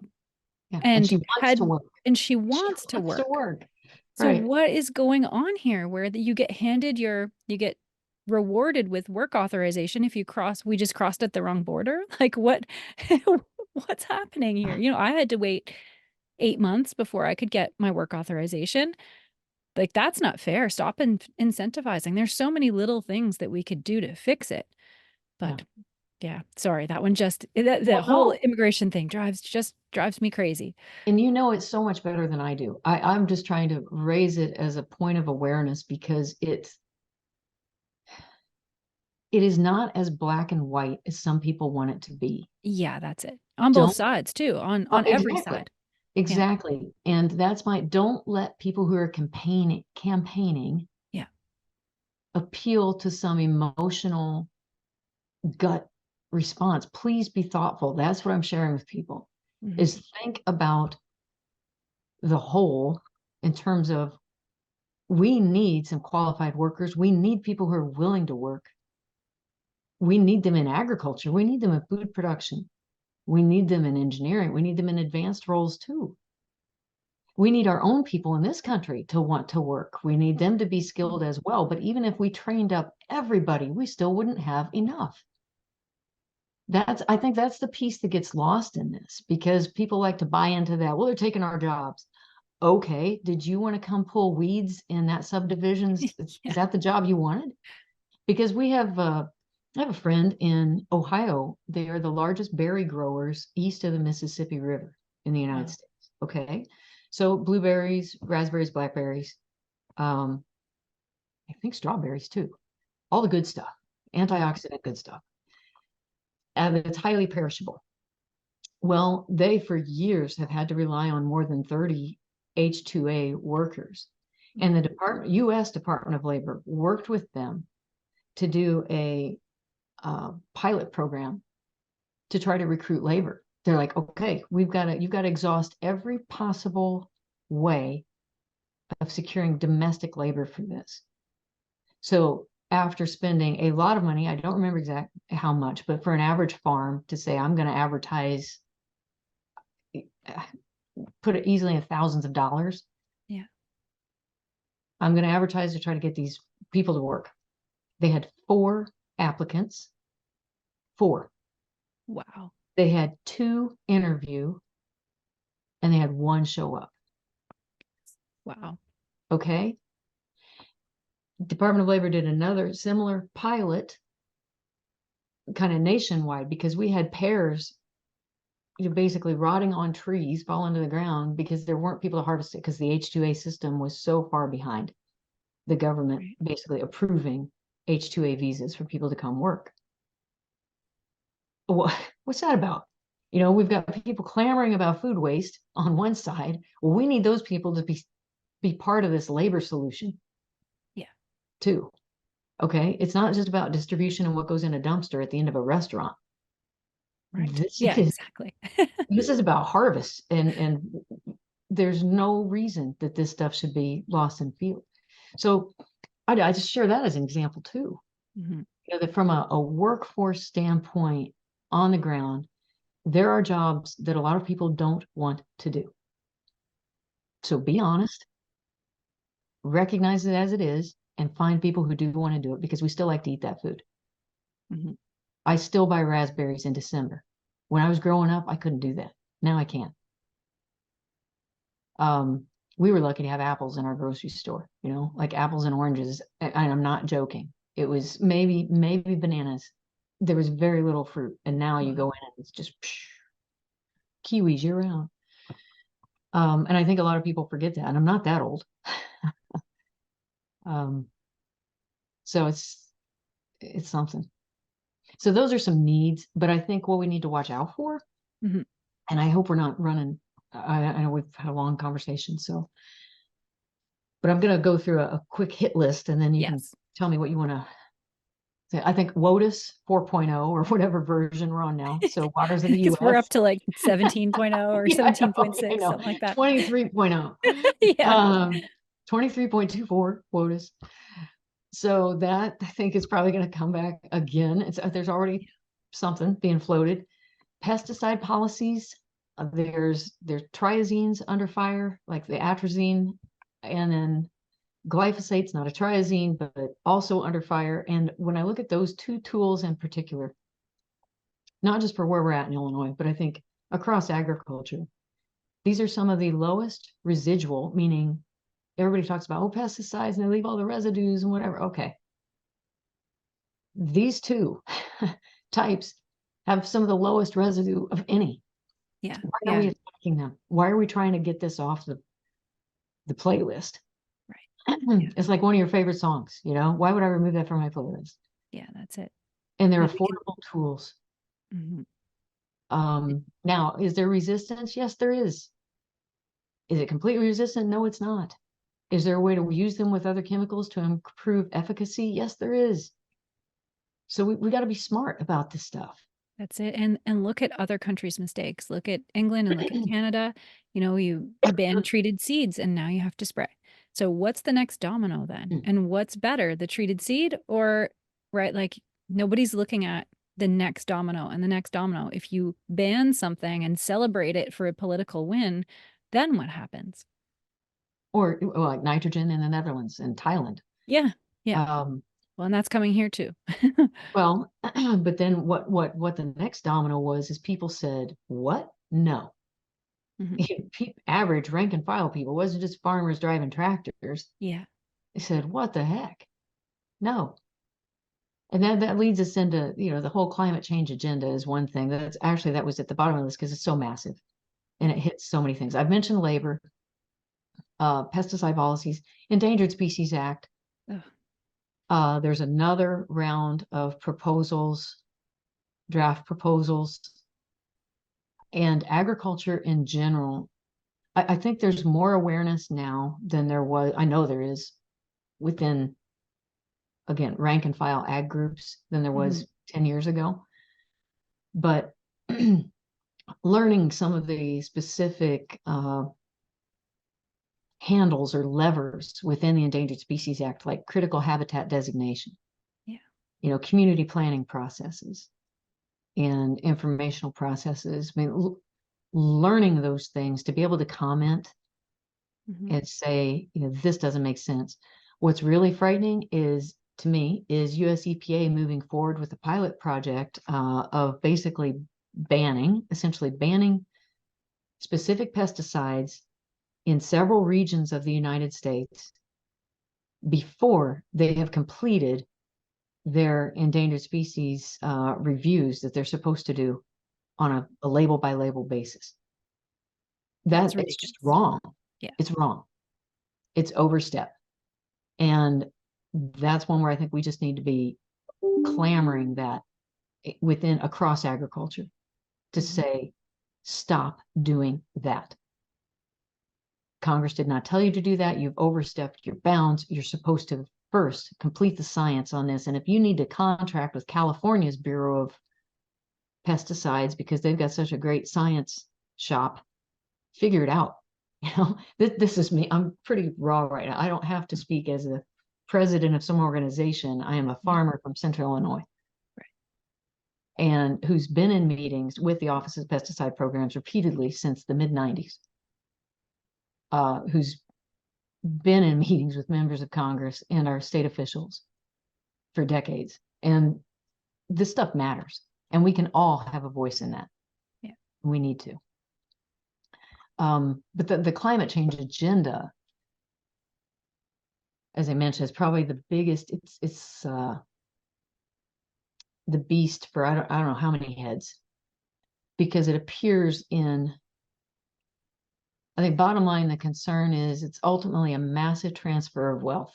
Yeah. And and she wants to had, work. and she She wants to wants to work. work. So Right. what is going on here where you get handed rewarded with work authorization if we just crossed at the wrong border. Like what's happening here? I had to wait 8 months before I could get my work authorization. Like, that's not fair. Stop incentivizing. There's so many little things that we could do to fix it. Yeah. But yeah, sorry, that one just the Well, whole no. immigration thing drives me crazy. And it's so much better than I do. I'm just trying to raise it as a point of awareness because it is not as black and white as some people want it to be. Yeah, that's it. On both Don't sides too, on every exactly. side. Yeah. Exactly. And that's don't let people who are campaigning Yeah. appeal to some emotional gut response. Please be thoughtful. That's what I'm sharing with people Mhm. is think about the whole in terms of we need some qualified workers. We need people who are willing to work. We need them in agriculture. We need them in food production. We need them in engineering. We need them in advanced roles too. We need our own people in this country to want to work. We need them to be skilled as well. But even if we trained up everybody, we still wouldn't have enough. I think that's the piece that gets lost in this because people like to buy into that. Well, they're taking our jobs. Okay, did you want to come pull weeds in that subdivisions? Yeah. Is that the job you wanted? Because I have a friend in Ohio. They are the largest berry growers east of the Mississippi River in the United Wow. States. Okay, so blueberries, raspberries, blackberries, um, I think strawberries too. All the good stuff, Mhm. antioxidant good stuff, and it's highly perishable. Well, they for years have had to rely on more than 30 H2A workers. And the Mhm. U.S. Department of Labor worked with them to do a pilot program to try to recruit labor. They're like, okay, you've got to exhaust every possible way of securing domestic labor for this. So after spending a lot of money, I don't remember exactly how much, but for an average farm to say, I'm going to advertise, put it easily in thousands of dollars. Yeah. I'm going to advertise to try to get these people to work. They had 4 applicants, 4. Wow. They had 2 interview and they had 1 show up. Wow. Okay. Department of Labor did another similar pilot kind of nationwide because we had pears basically rotting on trees, falling to the ground because there weren't people to harvest it because the H2A system was so far behind the government Right. basically approving H2A visas for people to come work. What's that about? We've got people clamoring about food waste on one side. Well, we need those people to be part of this labor solution Yeah. too. Okay. It's not just about distribution and what goes in a dumpster at the end of a restaurant. Right. This Yeah, is exactly. this is about harvest and there's no reason that this stuff should be lost in field. So I just share that as an example too. Mhm. That from a workforce standpoint on the ground, there are jobs that a lot of people don't want to do. So be honest, recognize it as it is, and find people who do want to do it because we still like to eat that food. Mhm. I still buy raspberries in December. When I was growing up, I couldn't do that. Now I can. We were lucky to have apples in our grocery store, like apples and oranges. And I'm not joking. It was maybe bananas. There was very little fruit. And now you go Wow. in and it's just kiwis year round. And I think a lot of people forget that. And I'm not that old. Um, so it's something. So those are some needs, but I think what we need to watch out for, Mhm. and I hope we're not running. I know we've had a long conversation, but I'm going to go through a quick hit list, and then you can Yes. tell me what you want to say. I think WOTUS 4.0 or whatever version we're on now. So Waters of the Because we're U.S. up to like 17.0 or Yeah, I 17.6, know. something like that. 23.0. Yeah. 23.24 WOTUS. So that I think is probably going to come back again. There's already something being floated. Pesticide policies. There's triazines under fire, like the atrazine, and then Glyphosate's not a triazine, but also under fire. And when I look at those two tools in particular, not just for where we're at in Illinois, but I think across agriculture, these are some of the lowest residual, meaning everybody talks about, oh, pesticides and they leave all the residues and whatever. Okay. These two types have some of the lowest residue of any. Yeah. Why are Yeah. we attacking them? Why are we trying to get this off the playlist? Right. Yeah. It's like one of your favorite songs, you know? Why would I remove that from my playlist? Yeah. That's it. And they're Yeah, affordable tools. mhm. Now, is there resistance? Yes, there is. Is it completely resistant? No, it's not. Is there a way to use them with other chemicals to improve efficacy? Yes, there is. So we got to be smart about this stuff. That's it. And look at other countries' mistakes. Look at England and look at Canada. You know, you ban treated seeds and now you have to spray. So what's the next domino then? And what's better, the treated seed or right, like nobody's looking at the next domino and the next domino. If you ban something and celebrate it for a political win, then what happens? Or like nitrogen in the Netherlands and Thailand. Yeah. Yeah. Um, Well, and that's coming here too. well, but then what the next domino was is people said, what? No. Mhm. Average rank and file people, wasn't just farmers driving tractors. Yeah. They said, what the heck? No. And that leads us into, the whole climate change agenda is one thing. That was at the bottom of this because it's so massive and it hits so many things. I've mentioned labor, pesticide policies, Endangered Species Act. There's another round of proposals, draft proposals, and agriculture in general. I think there's more awareness now than there was. I know there is within, again, rank and file ag groups than there was 10 years ago. But learning some of the specific handles or levers within the Endangered Species Act, like critical habitat designation, community planning processes and informational processes. I mean, learning those things to be able to comment and say, this doesn't make sense. What's really frightening to me, is US EPA moving forward with a pilot project of basically essentially banning specific pesticides in several regions of the United States before they have completed their endangered species reviews that they're supposed to do on a label by label basis. That's It's just ridiculous. wrong. Yeah. It's wrong. It's overstep. And that's one where I think we just need to be clamoring that across agriculture to say, stop doing that. Congress did not tell you to do that. You've overstepped your bounds. You're supposed to first complete the science on this. And if you need to contract with California's Bureau of Pesticides because they've got such a great science shop, figure it out. This is me. I'm pretty raw right now. I don't have to speak as a president of some organization. I am a farmer from Central Illinois. And who's been in meetings with the Office of Pesticide Programs repeatedly since the mid-90s, who's been in meetings with members of Congress and our state officials for decades. And this stuff matters. And we can all have a voice in that. Yeah. We need to. But the climate change agenda, as I mentioned, is probably the biggest. It's the beast for I don't know how many heads, because it appears in. I think bottom line, the concern is it's ultimately a massive transfer of wealth.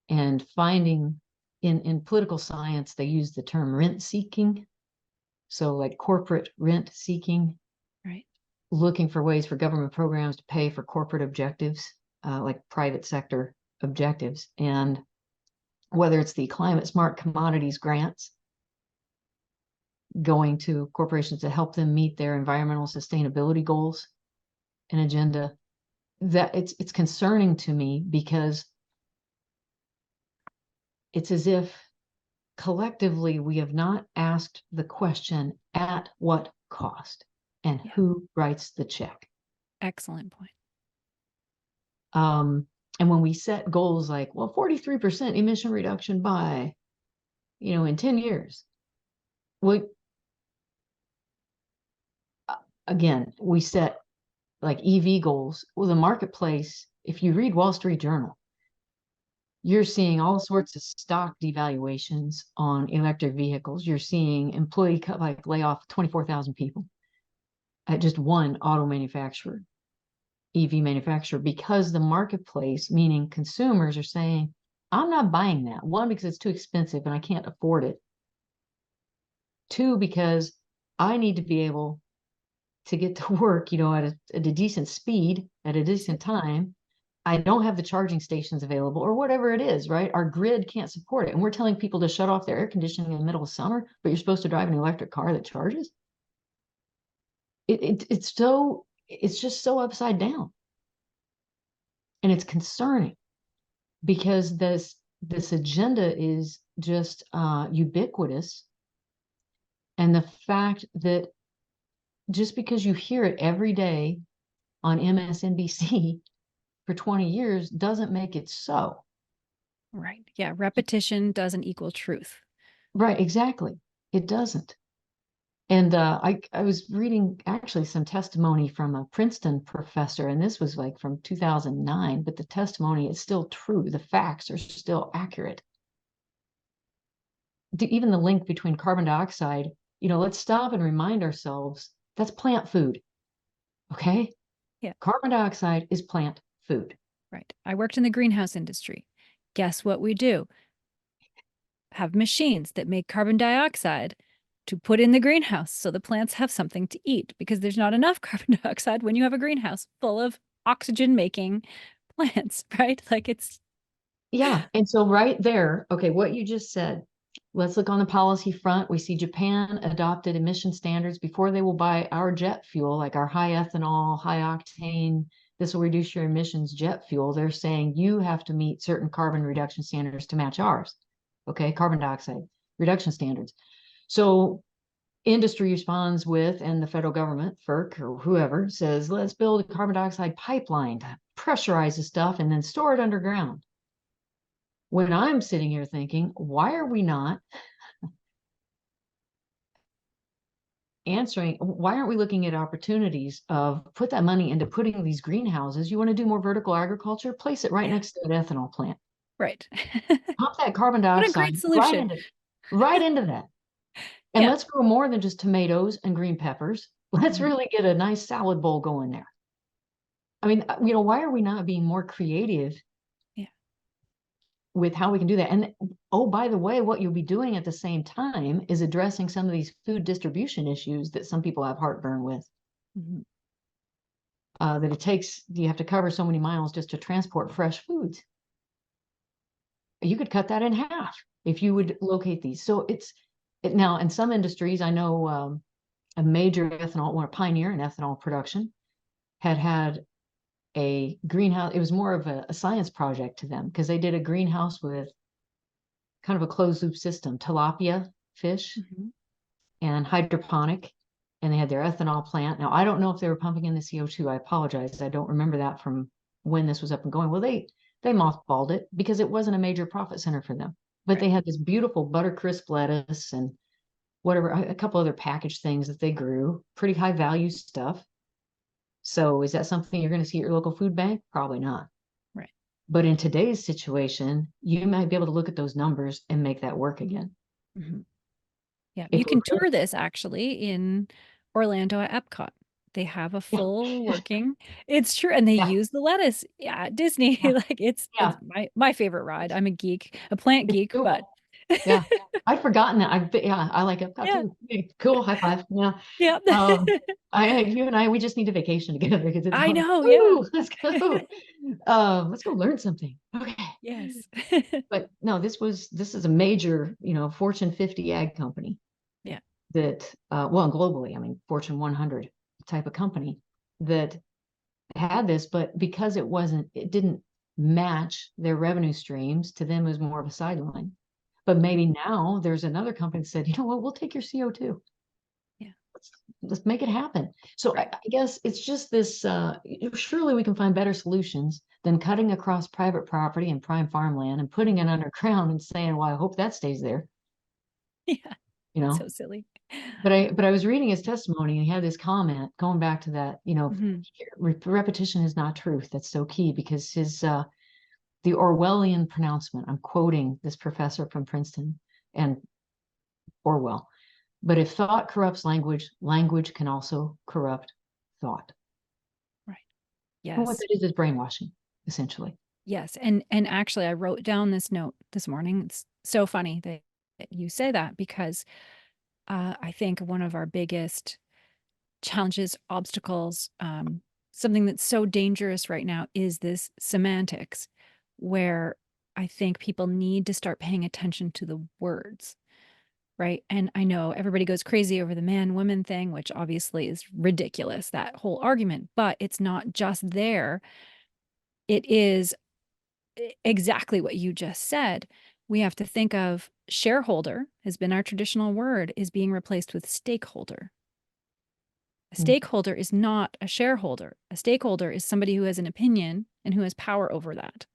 And finding in political science, they use the term rent seeking. So like corporate rent seeking, right? Looking for ways for government programs to pay for corporate objectives, like private sector objectives. And whether it's the climate smart commodities grants going to corporations to help them meet their environmental sustainability goals and agenda, that it's concerning to me because it's as if collectively we have not asked the question, at what cost and who writes the check. Excellent point. And when we set goals like, well, 43% emission reduction by, in 10 years, we, again, we set like EV goals. Well, the marketplace, if you read Wall Street Journal, you're seeing all sorts of stock devaluations on electric vehicles. You're seeing employee cut, like lay off 24,000 people at just one auto manufacturer, EV manufacturer, because the marketplace, meaning consumers, are saying, I'm not buying that. One, because it's too expensive and I can't afford it. Two, because I need to be able to get to work, at a decent speed, at a decent time. I don't have the charging stations available or whatever it is, right? Our grid can't support it. And we're telling people to shut off their air conditioning in the middle of summer, but you're supposed to drive an electric car that charges. It's just so upside down. And it's concerning because this agenda is just ubiquitous. And the fact that just because you hear it every day on MSNBC for 20 years doesn't make it so. Right. Yeah. Repetition doesn't equal truth. Right, exactly. It doesn't. And I was reading actually some testimony from a Princeton professor, and this was like from 2009, but the testimony is still true. The facts are still accurate. Even the link between carbon dioxide, let's stop and remind ourselves that's plant food. Okay? Yeah. Carbon dioxide is plant food. Right. I worked in the greenhouse industry. Guess what we do? Have machines that make carbon dioxide to put in the greenhouse so the plants have something to eat, because there's not enough carbon dioxide when you have a greenhouse full of oxygen making plants, right? Like it's. Yeah. And so right there, okay, what you just said, let's look on the policy front. We see Japan adopted emission standards before they will buy our jet fuel, like our high ethanol, high octane, this will reduce your emissions jet fuel. They're saying you have to meet certain carbon reduction standards to match ours. Okay, carbon dioxide reduction standards. So industry responds with, and the federal government, FERC or whoever, says, let's build a carbon dioxide pipeline to pressurize the stuff and then store it underground. When I'm sitting here thinking, why are we not why aren't we looking at opportunities of put that money into putting these greenhouses? You want to do more vertical agriculture? Place it right next to an ethanol plant. Right. Pump that carbon What a dioxide great solution. right into that. And Yeah. let's grow more than just tomatoes and green peppers. Let's really get a nice salad bowl going there. I mean, why are we not being more creative with how we can do that? And oh, by the way, what you'll be doing at the same time is addressing some of these food distribution issues that some people have heartburn with. That you have to cover so many miles just to transport fresh foods. You could cut that in half if you would locate these. So now in some industries, I know a major one, a pioneer in ethanol production, had a greenhouse. It was more of a science project to them because they did a greenhouse with kind of a closed loop system, tilapia fish and hydroponic, and they had their ethanol plant. Now, I don't know if they were pumping in the CO2. I apologize. I don't remember that from when this was up and going. Well, they mothballed it because it wasn't a major profit center for them. But they had this beautiful buttercrisp lettuce and whatever, a couple other packaged things that they grew, pretty high value stuff. So is that something you're going to see at your local food bank? Probably not. Right. But in today's situation, you might be able to look at those numbers and make that work again. Yeah. If You can tour this actually in Orlando at Epcot. They have a full working. It's true. And they use the lettuce. Yeah. Disney. Like it's my favorite ride. I'm a geek, a plant geek, cool. but yeah, I'd forgotten that. I like Epcot too. Okay, cool. High five. Yeah. Yeah. You and I, we just need a vacation together because it's I know. Yeah. let's go. Let's go learn something. Okay. Yes. But no, this is a major, Fortune 50 ag company. Yeah. That, well, globally, I mean, Fortune 100 type of company that had this, but because it didn't match their revenue streams, to them it was more of a sideline. But maybe now there's another company that said, you know what, we'll take your CO2. Yeah. let's make it happen. So I guess it's just this, surely we can find better solutions than cutting across private property and prime farmland and putting it underground and saying, well, I hope that stays there, Yeah. you know? So silly. But I was reading his testimony and he had this comment going back to that, Mhm. repetition is not truth. That's so key because the Orwellian pronouncement, I'm quoting this professor from Princeton and Orwell, but if thought corrupts language, language can also corrupt thought. Right. And what Yes. that is brainwashing, essentially. Yes. And actually I wrote down this note this morning. It's so funny that you say that because I think one of our biggest challenges, obstacles, something that's so dangerous right now is this semantics, where I think people need to start paying attention to the words, right? And I know everybody goes crazy over the man woman thing, which obviously is ridiculous, that whole argument, but it's not just there. It is exactly what you just said. We have to think of shareholder has been our traditional word, is being replaced with stakeholder. A Mm. stakeholder is not a shareholder. A stakeholder is somebody who has an opinion and who has power over that.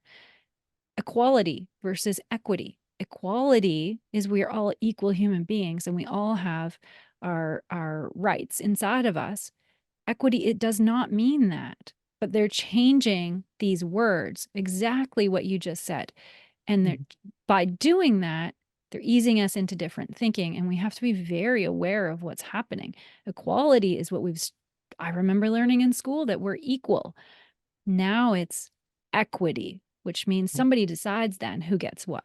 Equality versus equity. Equality is we are all equal human beings and we all have our rights inside of us. Equity, it does not mean that, but they're changing these words, exactly what you just said. And they're, Mhm. by doing that, they're easing us into different thinking. And we have to be very aware of what's happening. Equality is what I remember learning in school that we're equal. Now it's equity, which means somebody decides then who gets what.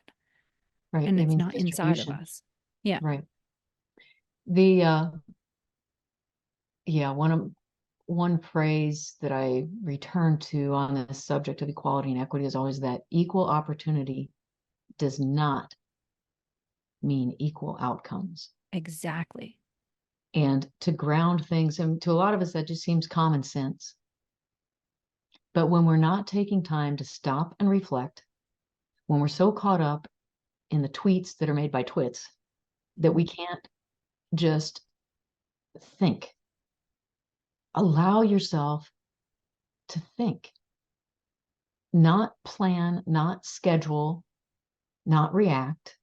Right. And It it's means not inside of distribution. us. Yeah. Right. The yeah, one phrase that I return to on the subject of equality and equity is always that equal opportunity does not mean equal outcomes. Exactly. And to ground things, and to a lot of us, that just seems common sense. But when we're not taking time to stop and reflect, when we're so caught up in the tweets that are made by twits that we can't just think, allow yourself to think, not plan, not schedule, not react,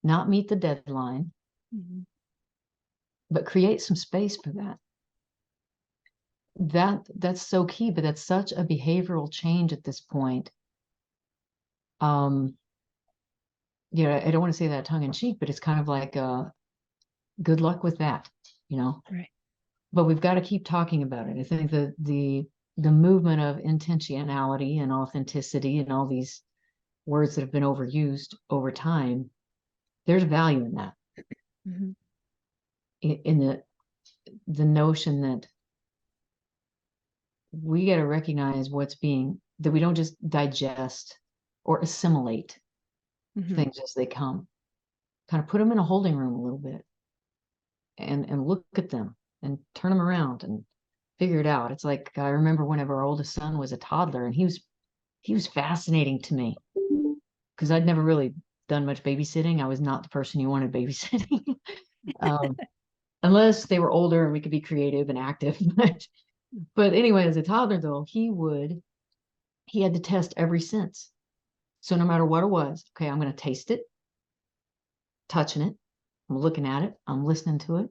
not meet the deadline, Mhm. but create some space for that. That's so key, but that's such a behavioral change at this point. Um, I don't want to say that tongue in cheek, but it's kind of like good luck with that, you know. Right. But we've got to keep talking about it. I think the movement of intentionality and authenticity and all these words that have been overused over time, there's value in that. Mhm. In the notion that we got to recognize that we don't just digest or assimilate Mhm. things as they come. Kind of put them in a holding room a little bit and look at them and turn them around and figure it out. It's like I remember whenever our oldest son was a toddler and he was fascinating to me because I'd never really done much babysitting. I was not the person you wanted babysitting. um, Unless they were older and we could be creative and active. But anyway, as a toddler though, he had to test every sense. So no matter what it was, okay, I'm going to taste it, touching it, I'm looking at it, I'm listening to it,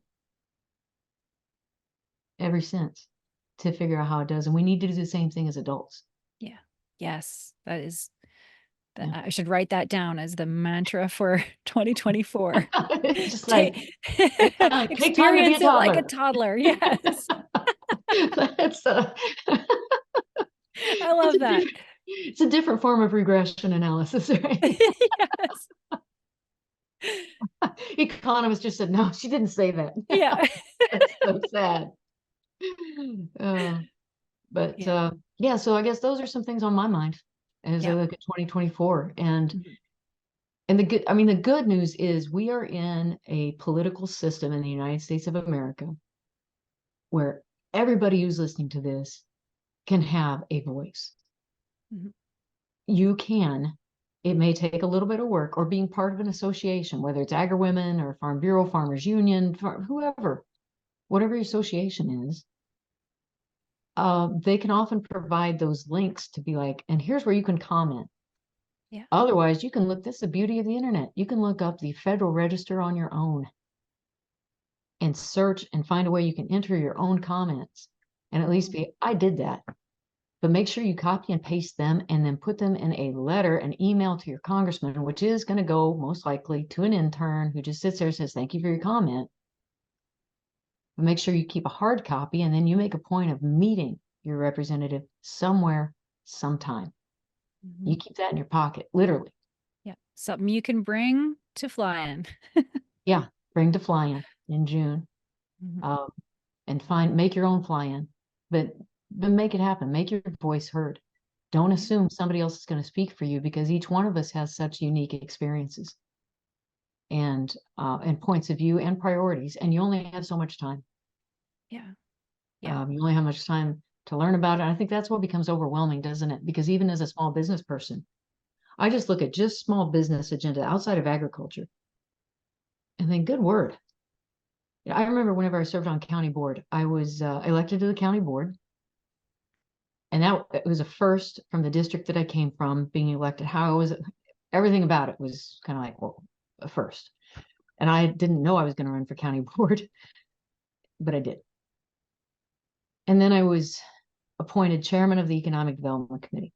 every sense to figure out how it does. And we need to do the same thing as adults. Yeah. Yes. That is that Yeah. I should write that down as the mantra for 2024. It's just Ta- like take time to be a Experience it like a toddler. toddler. Yes. That's I it's love a that. it's a different form of regression analysis, right? Yes. Economists just said no, she didn't say that. Yeah. That's so sad. Uh, but Yeah. yeah, so I guess those are some things on my mind as I Yeah. look at 2024. And Mhm. the good news is we are in a political system in the United States of America where everybody who's listening to this can have a voice. Mhm. You can, it may take a little bit of work or being part of an association, whether it's Agri-Women or Farm Bureau, Farmers Union, whoever. whatever your association is, they can often provide those links to be like, and here's where you can comment. Yeah. Otherwise, you can look, this is the beauty of the internet. You can look up the Federal Register on your own and search and find a way you can enter your own comments and at least be, I did that. But make sure you copy and paste them and then put them in a letter, an email to your congressman, which is going to go most likely to an intern who just sits there and says, thank you for your comment. But make sure you keep a hard copy and then you make a point of meeting your representative somewhere, sometime. Mm-hmm. You keep that in your pocket, literally. Yeah. Something you can bring to fly in. Yeah. Bring to fly in June. Mm-hmm. And make your own fly-in, but make it happen. Make your voice heard. Don't Yeah. assume somebody else is going to speak for you because each one of us has such unique experiences and points of view and priorities, and you only have so much time. Yeah. Yeah. You only have much time to learn about it. And I think that's what becomes overwhelming, doesn't it? Because even as a small business person, I just look at just small business agenda outside of agriculture and think, good word. I remember whenever I served on county board, I was elected to the county board. And that it was a first from the district that I came from, being elected. How I was, everything about it was kind of like, well, a first. And I didn't know I was going to run for county board, but I did. And then I was appointed chairman of the Economic Development Committee.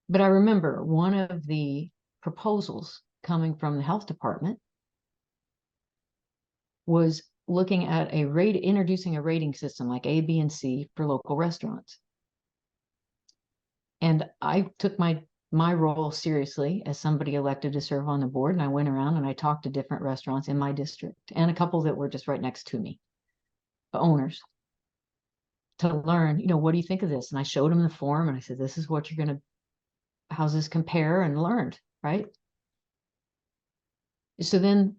But I remember one of the proposals coming from the health department was looking at introducing a rating system like A, B, and C for local restaurants. And I took my role seriously as somebody elected to serve on the board. And I went around and I talked to different restaurants in my district and a couple that were just right next to me, the owners, to learn, what do you think of this? And I showed them the form and I said, this is what you're going to, how's this compare, and learned, right? So then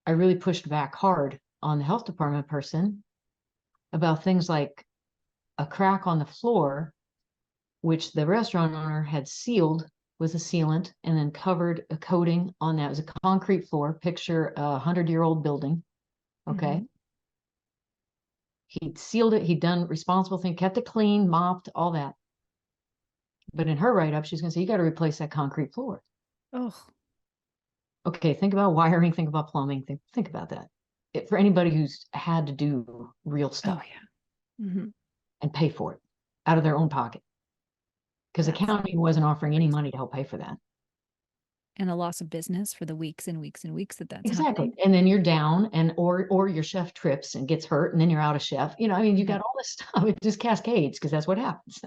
I really pushed back hard on the health department person about things like a crack on the floor, which the restaurant owner had sealed with a sealant and then covered a coating on that. It was a concrete floor. Picture a 100-year-old building. Okay. Mm-hmm. He'd sealed it. He'd done responsible thing, kept it clean, mopped, all that. But in her write-up, she's going to say, you got to replace that concrete floor. Oh. Okay. Think about wiring. Think about plumbing. Think about that. For anybody who's had to do real Oh stuff yeah. Mm-hmm. and pay for it out of their own pocket. Because the That's county wasn't offering any crazy. money to help pay for that. And a loss of business for the weeks and weeks and weeks that's Exactly. happening. And then you're down or your chef trips and gets hurt and then you're out of chef. I mean, you Mm-hmm. got all this stuff. It just cascades because that's what happens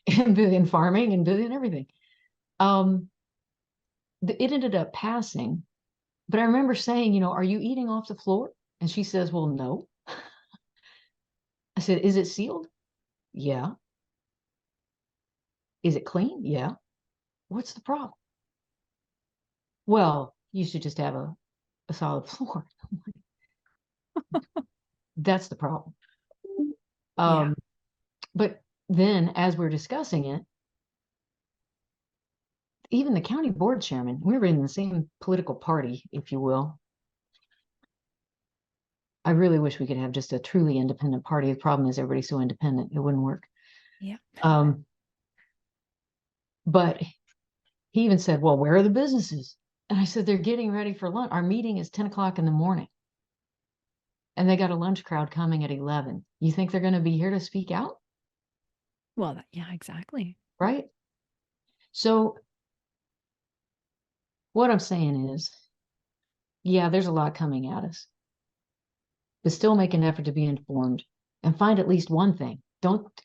Yeah. in farming and everything. Um, it ended up passing, but I remember saying, are you eating off the floor? And she says, well, no. I said, is it sealed? Yeah. Is it clean? Yeah. What's the problem? Well, you should just have a solid floor. That's the problem. Yeah. But then as we're discussing it, even the county board chairman, we were in the same political party, if you will. I really wish we could have just a truly independent party. The problem is everybody's so independent, it wouldn't work. Yeah. But he even said, well, where are the businesses? And I said, they're getting ready for lunch. Our meeting is 10 o'clock in the morning. And they got a lunch crowd coming at 11. You think they're going to be here to speak out? Well, yeah, exactly. Right? So what I'm saying is, yeah, there's a lot coming at us, but still make an effort to be informed and find at least one thing.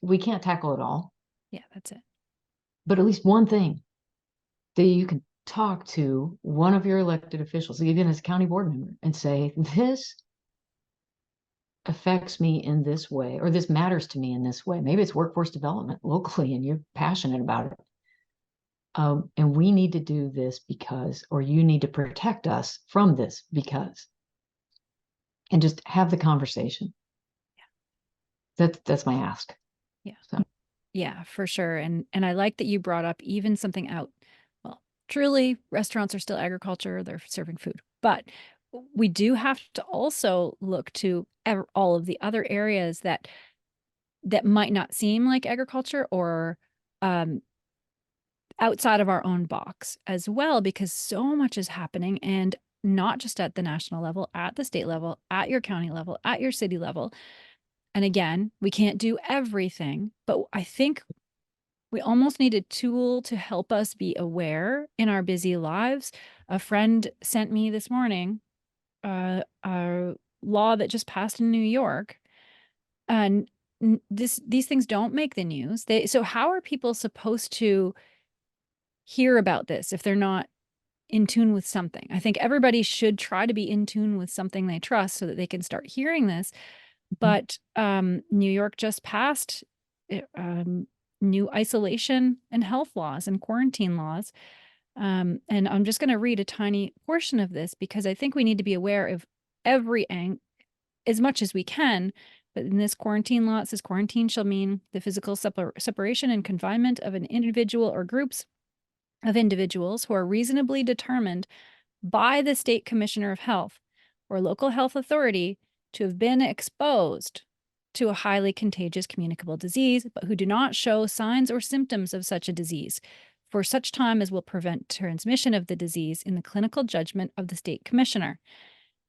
We can't tackle it all, Yeah, that's it. but at least one thing that you can talk to one of your elected officials, even as a county board member, and say, this affects me in this way, or this matters to me in this way. Maybe it's workforce development locally and you're passionate about it. And we need to do this because, or you need to protect us from this because, and just have the conversation. That's my ask. Yeah. So Yeah, for sure. And I like that you brought up even something out. Well, truly, restaurants are still agriculture, they're serving food. But we do have to also look to all of the other areas that might not seem like agriculture or um, outside of our own box as well, because so much is happening, and not just at the national level, at the state level, at your county level, at your city level. And again, we can't do everything, but I think we almost need a tool to help us be aware in our busy lives. A friend sent me this morning a law that just passed in New York, and these things don't make the news. So how are people supposed to hear about this if they're not in tune with something? I think everybody should try to be in tune with something they trust so that they can start hearing this. But New York just passed new isolation and health laws and quarantine laws. And I'm just going to read a tiny portion of this because I think we need to be aware of every as much as we can. But in this quarantine law, it says quarantine shall mean the physical separation and confinement of an individual or groups of individuals who are reasonably determined by the state commissioner of health or local health authority to have been exposed to a highly contagious communicable disease, but who do not show signs or symptoms of such a disease for such time as will prevent transmission of the disease in the clinical judgment of the state commissioner.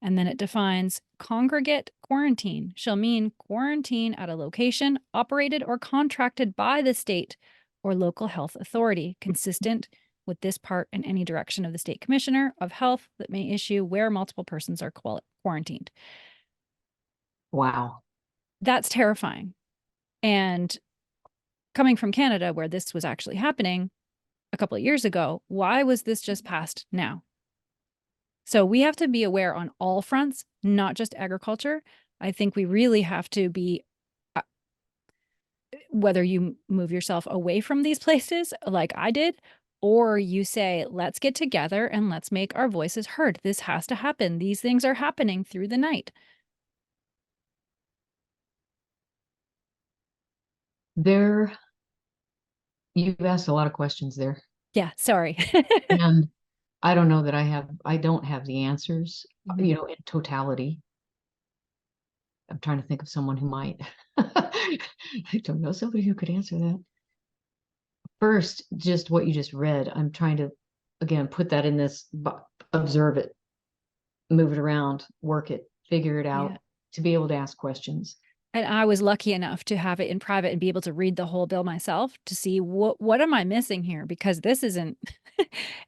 And then it defines congregate quarantine shall mean quarantine at a location operated or contracted by the state or local health authority, consistent with this part in any direction of the state commissioner of health that may issue where multiple persons are quarantined. Wow. That's terrifying. And coming from Canada, where this was actually happening a couple of years ago, why was this just passed now? So we have to be aware on all fronts, not just agriculture. I think we really have to be, whether you move yourself away from these places like I did, or you say, let's get together and let's make our voices heard. This has to happen. These things are happening through the night. There, you've asked a lot of questions there. Yeah, sorry. And I don't know that I don't have the answers, Mhm. in totality. I'm trying to think of someone who might. I don't know somebody who could answer that. First, just what you just read, I'm trying to, again, put that in this, observe it, move it around, work it, figure it Yeah. out, to be able to ask questions. And I was lucky enough to have it in private and be able to read the whole bill myself to see what am I missing here, because this isn't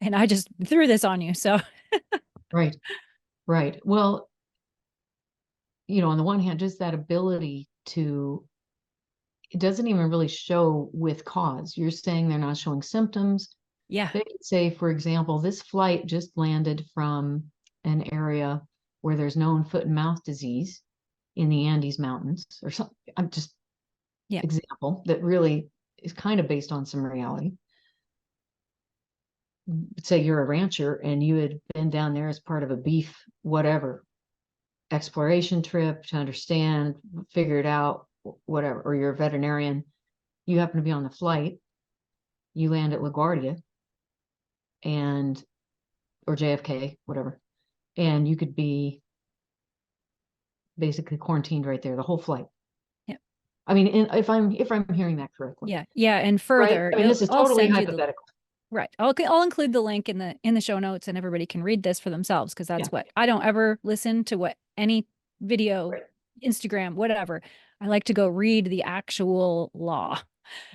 and I just threw this on you. So Right, right. Well, on the one hand, just that ability to, it doesn't even really show with cause. You're saying they're not showing symptoms. yeah. They could say, for example, this flight just landed from an area where there's known foot and mouth disease in the Andes Mountains, or something. I'm just Yeah. example that really is kind of based on some reality. Say you're a rancher and you had been down there as part of a beef, whatever, exploration trip to understand, figure it out, whatever, or you're a veterinarian, you happen to be on the flight, you land at LaGuardia and or JFK, whatever, and you could be basically quarantined right there the whole flight. Yeah. I mean, if I'm hearing that correctly, Yeah. Yeah. And right? further, I mean, this is I'll totally send you the hypothetical. right. I'll include the link in the show notes, and everybody can read this for themselves, because Yeah, that's what I don't ever listen to what any video, right, Instagram, whatever. I like to go read the actual law.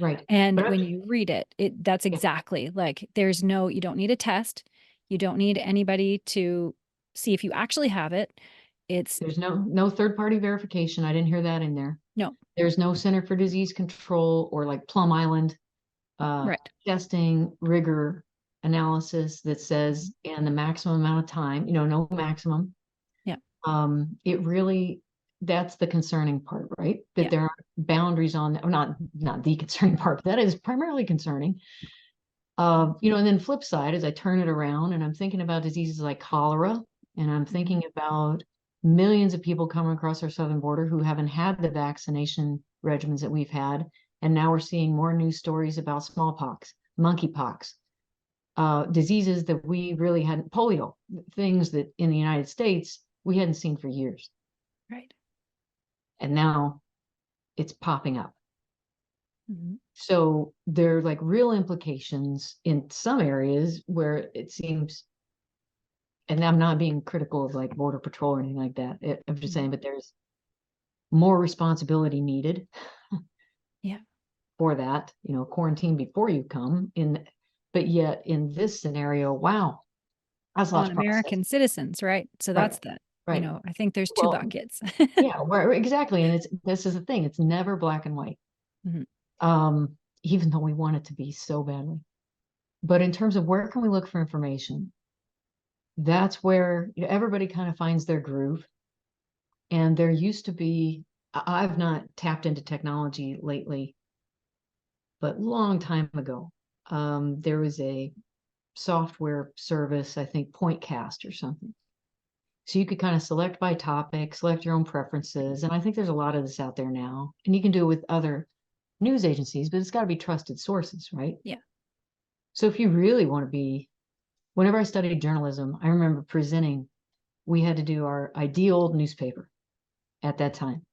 right. And But when you read it, that's yeah, exactly like you don't need a test. You don't need anybody to see if you actually have it. It's there's no third party verification. I didn't hear that in there. no, There's no Center for Disease Control or like Plum Island right. testing rigor analysis that says in the maximum amount of time, no maximum. Yeah. It really, that's the concerning part, right? That Yeah. there are boundaries on, or not the concerning part, but that is primarily concerning. And then flip side, as I turn it around and I'm thinking about diseases like cholera, and I'm Mhm. thinking about millions of people coming across our southern border who haven't had the vaccination regimens that we've had. And now we're seeing more news stories about smallpox, monkeypox. diseases that we really hadn't, polio, things that in the United States we hadn't seen for years. Right. And now it's popping up. Mhm. So there are like real implications in some areas where it seems, and I'm not being critical of like Border Patrol or anything like that. I'm just Mhm. saying, but there's more responsibility needed Yeah. for that, quarantine before you come in. But yet in this scenario, wow, that's a lot On to process. American citizens, right? So Right, that's the, right. I think there's 2 Well, buckets. yeah, right, exactly. And this is the thing, it's never black and white. Mhm. Um, even though we want it to be so badly. But in terms of where can we look for information, that's where everybody kind of finds their groove. And there used to be, I've not tapped into technology lately, but long time ago, there was a software service, I think Pointcast or something. So you could kind of select by topic, select your own preferences. And I think there's a lot of this out there now. And you can do it with other news agencies, but it's got to be trusted sources, right? Yeah. So if you really want to be, whenever I studied journalism, I remember presenting, we had to do our ideal newspaper at that time.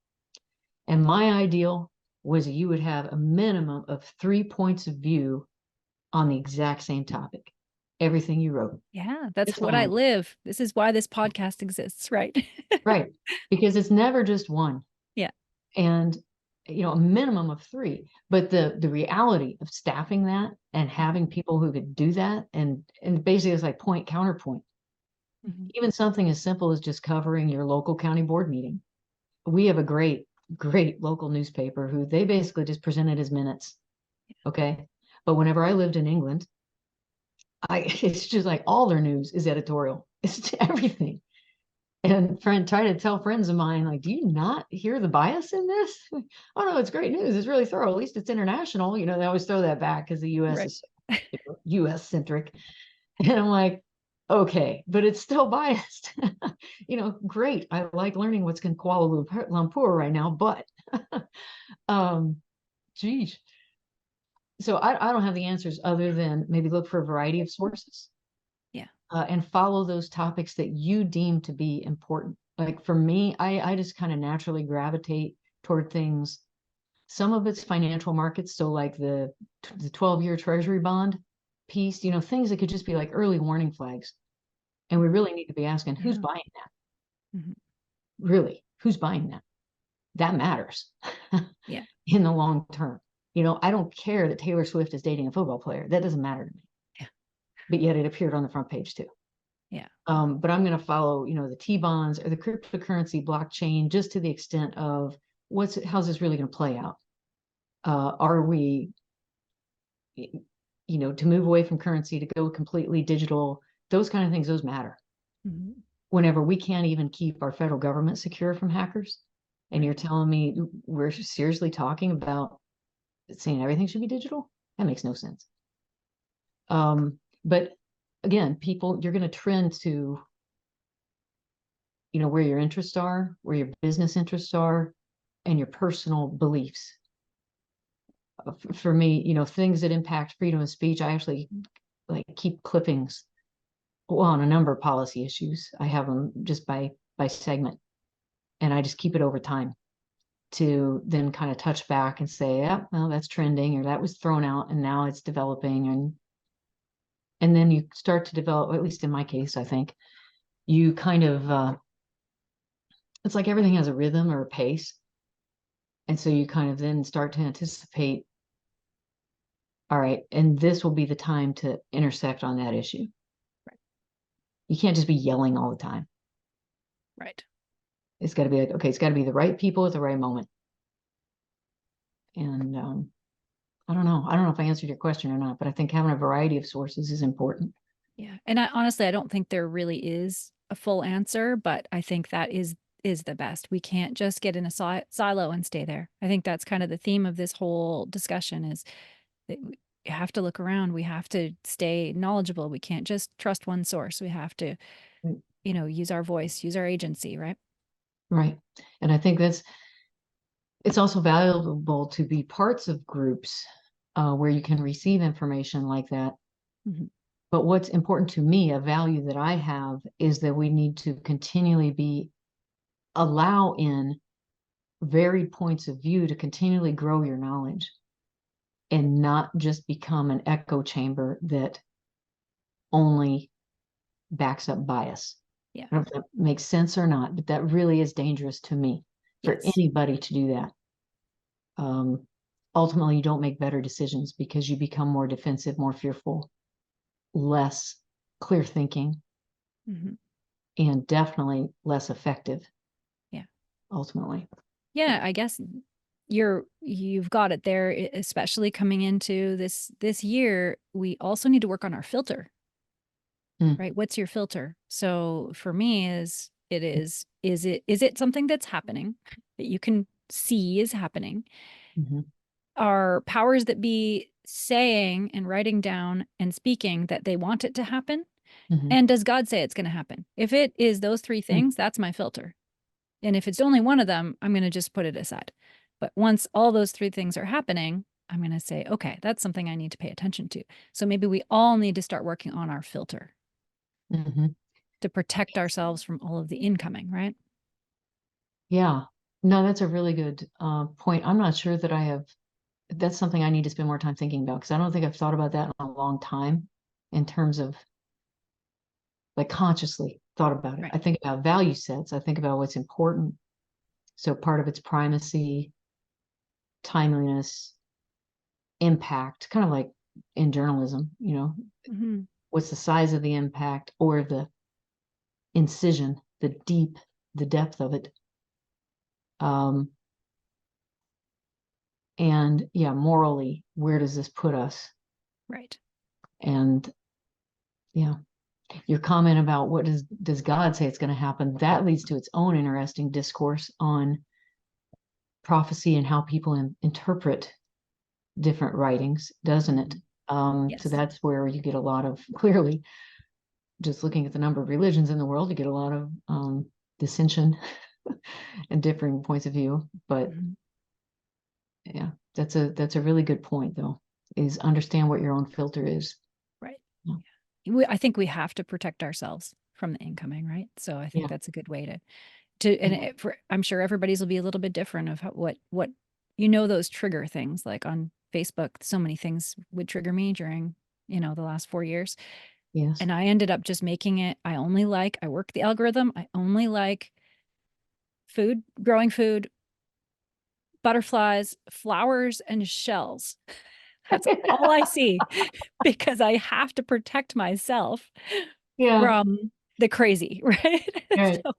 And my ideal was you would have a minimum of 3 points of view on the exact same topic, everything you wrote. Yeah, that's This what I line, live. This is why this podcast exists, right? right? Because it's never just one. Yeah. And a minimum of three. But the reality of staffing that and having people who could do that, and basically it's like point counterpoint. Mhm. Even something as simple as just covering your local county board meeting. We have a great local newspaper who they basically just present it as minutes. Okay. But whenever I lived in England, it's just like all their news is editorial. It's everything. And try to tell friends of mine, like, do you not hear the bias in this? Oh no, it's great news. It's really thorough. At least it's international. They always throw that back because the US Right. is US centric. And I'm like, okay, but it's still biased. Great. I like learning what's in Kuala Lumpur right now, but um, geez. So I don't have the answers other than maybe look for a variety of sources, Yeah. and follow those topics that you deem to be important. Like for me, I just kind of naturally gravitate toward things. Some of it's financial markets, so like the 12-year treasury bond piece, things that could just be like early warning flags. And we really need to be asking who's Yeah. buying that? Mhm. Really, who's buying that? That matters Yeah. in the long term. I don't care that Taylor Swift is dating a football player. That doesn't matter to me. Yeah. But yet it appeared on the front page too. Yeah. But I'm going to follow, the T bonds or the cryptocurrency blockchain just to the extent of how's this really going to play out? Are we, to move away from currency to go completely digital? Those kind of things, those matter. Mhm. Whenever we can't even keep our federal government secure from hackers, and Right. you're telling me we're seriously talking about saying everything should be digital, that makes no sense. But again, people, you're going to trend to where your interests are, where your business interests are, and your personal beliefs. For me, things that impact freedom of speech, I actually like keep clippings, well, on a number of policy issues. I have them just by segment, and I just keep it over time to then kind of touch back and say, yeah, well, that's trending, or that was thrown out and now it's developing. And then you start to develop, at least in my case, I think you kind of it's like everything has a rhythm or a pace. And so you kind of then start to anticipate, all right, and this will be the time to intersect on that issue. Right. You can't just be yelling all the time. Right. It's got to be like, okay, it's got to be the right people at the right moment. And I don't know. I don't know if I answered your question or not, but I think having a variety of sources is important. Yeah. And honestly, I don't think there really is a full answer, but I think that is the best. We can't just get in a silo and stay there. I think that's kind of the theme of this whole discussion is that we have to look around. We have to stay knowledgeable. We can't just trust one source. We have to, Mm. use our voice, use our agency, right? Right. And I think it's also valuable to be parts of groups where you can receive information like that. Mhm. But what's important to me, a value that I have, is that we need to continually allow in varied points of view to continually grow your knowledge and not just become an echo chamber that only backs up bias. Yeah. I don't know if that makes sense or not, but that really is dangerous to me for Yes. anybody to do that. Ultimately, you don't make better decisions because you become more defensive, more fearful, less clear thinking, Hmm. and definitely less effective Yeah. ultimately. Yeah, I guess you've got it there, especially coming into this year. We also need to work on our filter, Mm, right? What's your filter? So for me is it something that's happening that you can see is happening? mhm, Are powers that be saying and writing down and speaking that they want it to happen? mhm, And does God say it's going to happen? If it is those three mm, things, that's my filter. And if it's only one of them, I'm going to just put it aside. But once all those three things are happening, I'm going to say, okay, that's something I need to pay attention to. So maybe we all need to start working on our filter mhm. to protect ourselves from all of the incoming, right? Yeah. No, that's a really good point. I'm not sure that I have, that's something I need to spend more time thinking about because I don't think I've thought about that in a long time in terms of like consciously thought about it. Right. I think about value sets, I think about what's important. So part of it's primacy, timeliness, impact, kind of like in journalism, Mm-hmm. what's the size of the impact or the incision, the depth of it. Um, and yeah, morally, where does this put us? Right. And yeah, your comment about what does God say it's going to happen, that leads to its own interesting discourse on prophecy and how people interpret different writings, doesn't it? So Yes. that's where you get a lot of clearly just looking at the number of religions in the world, you get a lot of dissension and differing points of view. But Mhm. yeah, that's a really good point though, is understand what your own filter is. Right. Yeah. I think we have to protect ourselves from the incoming, right? So I think Yeah. that's a good way to and Yeah. I'm sure everybody's will be a little bit different of what those trigger things like on Facebook. So many things would trigger me during the last 4 years, Yes. and I ended up just making it. I work the algorithm. I only like food, growing food, butterflies, flowers, and shells. That's all I see because I have to protect myself Yeah. from the crazy, right? Right. So,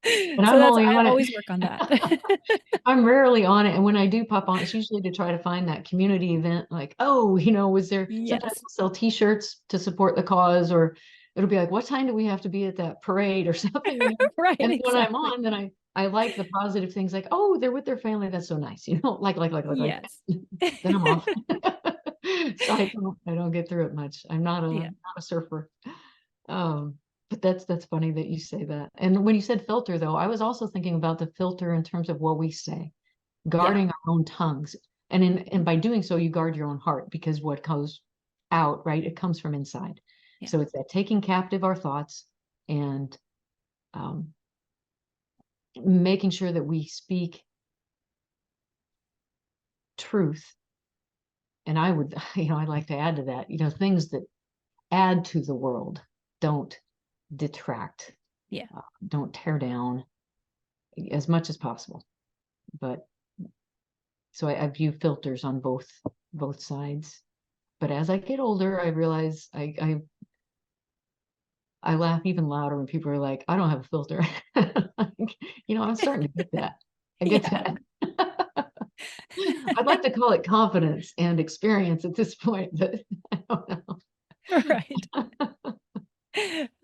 And so I'm that's only I on it. always work on that. I'm rarely on it. And when I do pop on, it's usually to try to find that community event, like, oh, was there sometimes Yes. we'll sell t-shirts to support the cause, or it'll be like, what time do we have to be at that parade or something? Right, And when I'm exactly. on, then I like the positive things like, oh, they're with their family. That's so nice, like. Yes. Then I'm off. So I don't get through it much. I'm Yeah. not a surfer. Um, but that's funny that you say that. And when you said filter, though, I was also thinking about the filter in terms of what we say, Yeah. guarding our own tongues. And by doing so, you guard your own heart because what goes out, right, it comes from inside. Yeah. So it's that taking captive our thoughts and um, making sure that we speak truth. And I would, I'd like to add to that, things that add to the world, don't detract, Yeah. don't tear down as much as possible. But so I view filters on both sides. But as I get older, I realize I laugh even louder when people are like, I don't have a filter. I'm starting to get that. I get Yeah. that. I'd like to call it confidence and experience at this point, but I don't know. Right.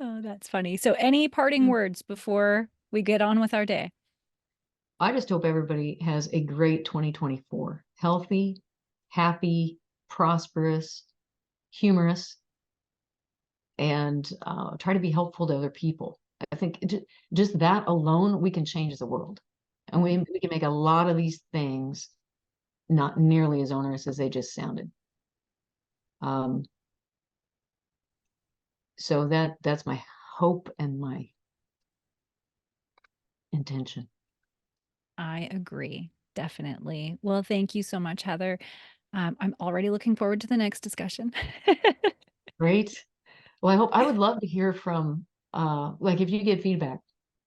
Oh, that's funny. So any parting words before we get on with our day? I just hope everybody has a great 2024. Healthy, happy, prosperous, humorous, and try to be helpful to other people. I think just that alone, we can change the world. And we, Mhm. we can make a lot of these things not nearly as onerous as they just sounded. Um, So that's my hope and my intention. I agree. Definitely. Well, thank you so much, Heather. I'm already looking forward to the next discussion. Great. Well, I would love to hear from, like, if you get feedback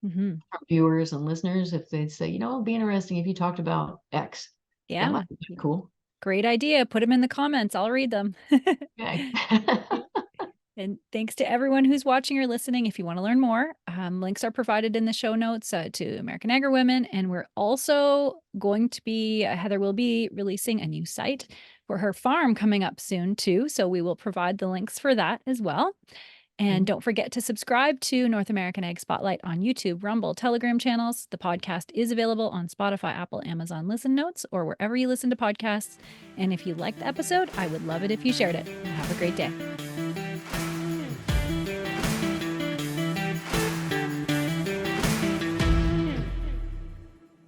Mhm. from viewers and listeners, if they say, it'd be interesting if you talked about X. That Yeah. might be cool. Great idea. Put them in the comments. I'll read them. Okay. And thanks to everyone who's watching or listening. If you want to learn more, links are provided in the show notes to American Agri-Women. And we're also going to be, Heather will be releasing a new site for her farm coming up soon, too. So we will provide the links for that as well. And don't forget to subscribe to North American Ag Spotlight on YouTube, Rumble, Telegram channels. The podcast is available on Spotify, Apple, Amazon Listen Notes, or wherever you listen to podcasts. And if you liked the episode, I would love it if you shared it. Have a great day.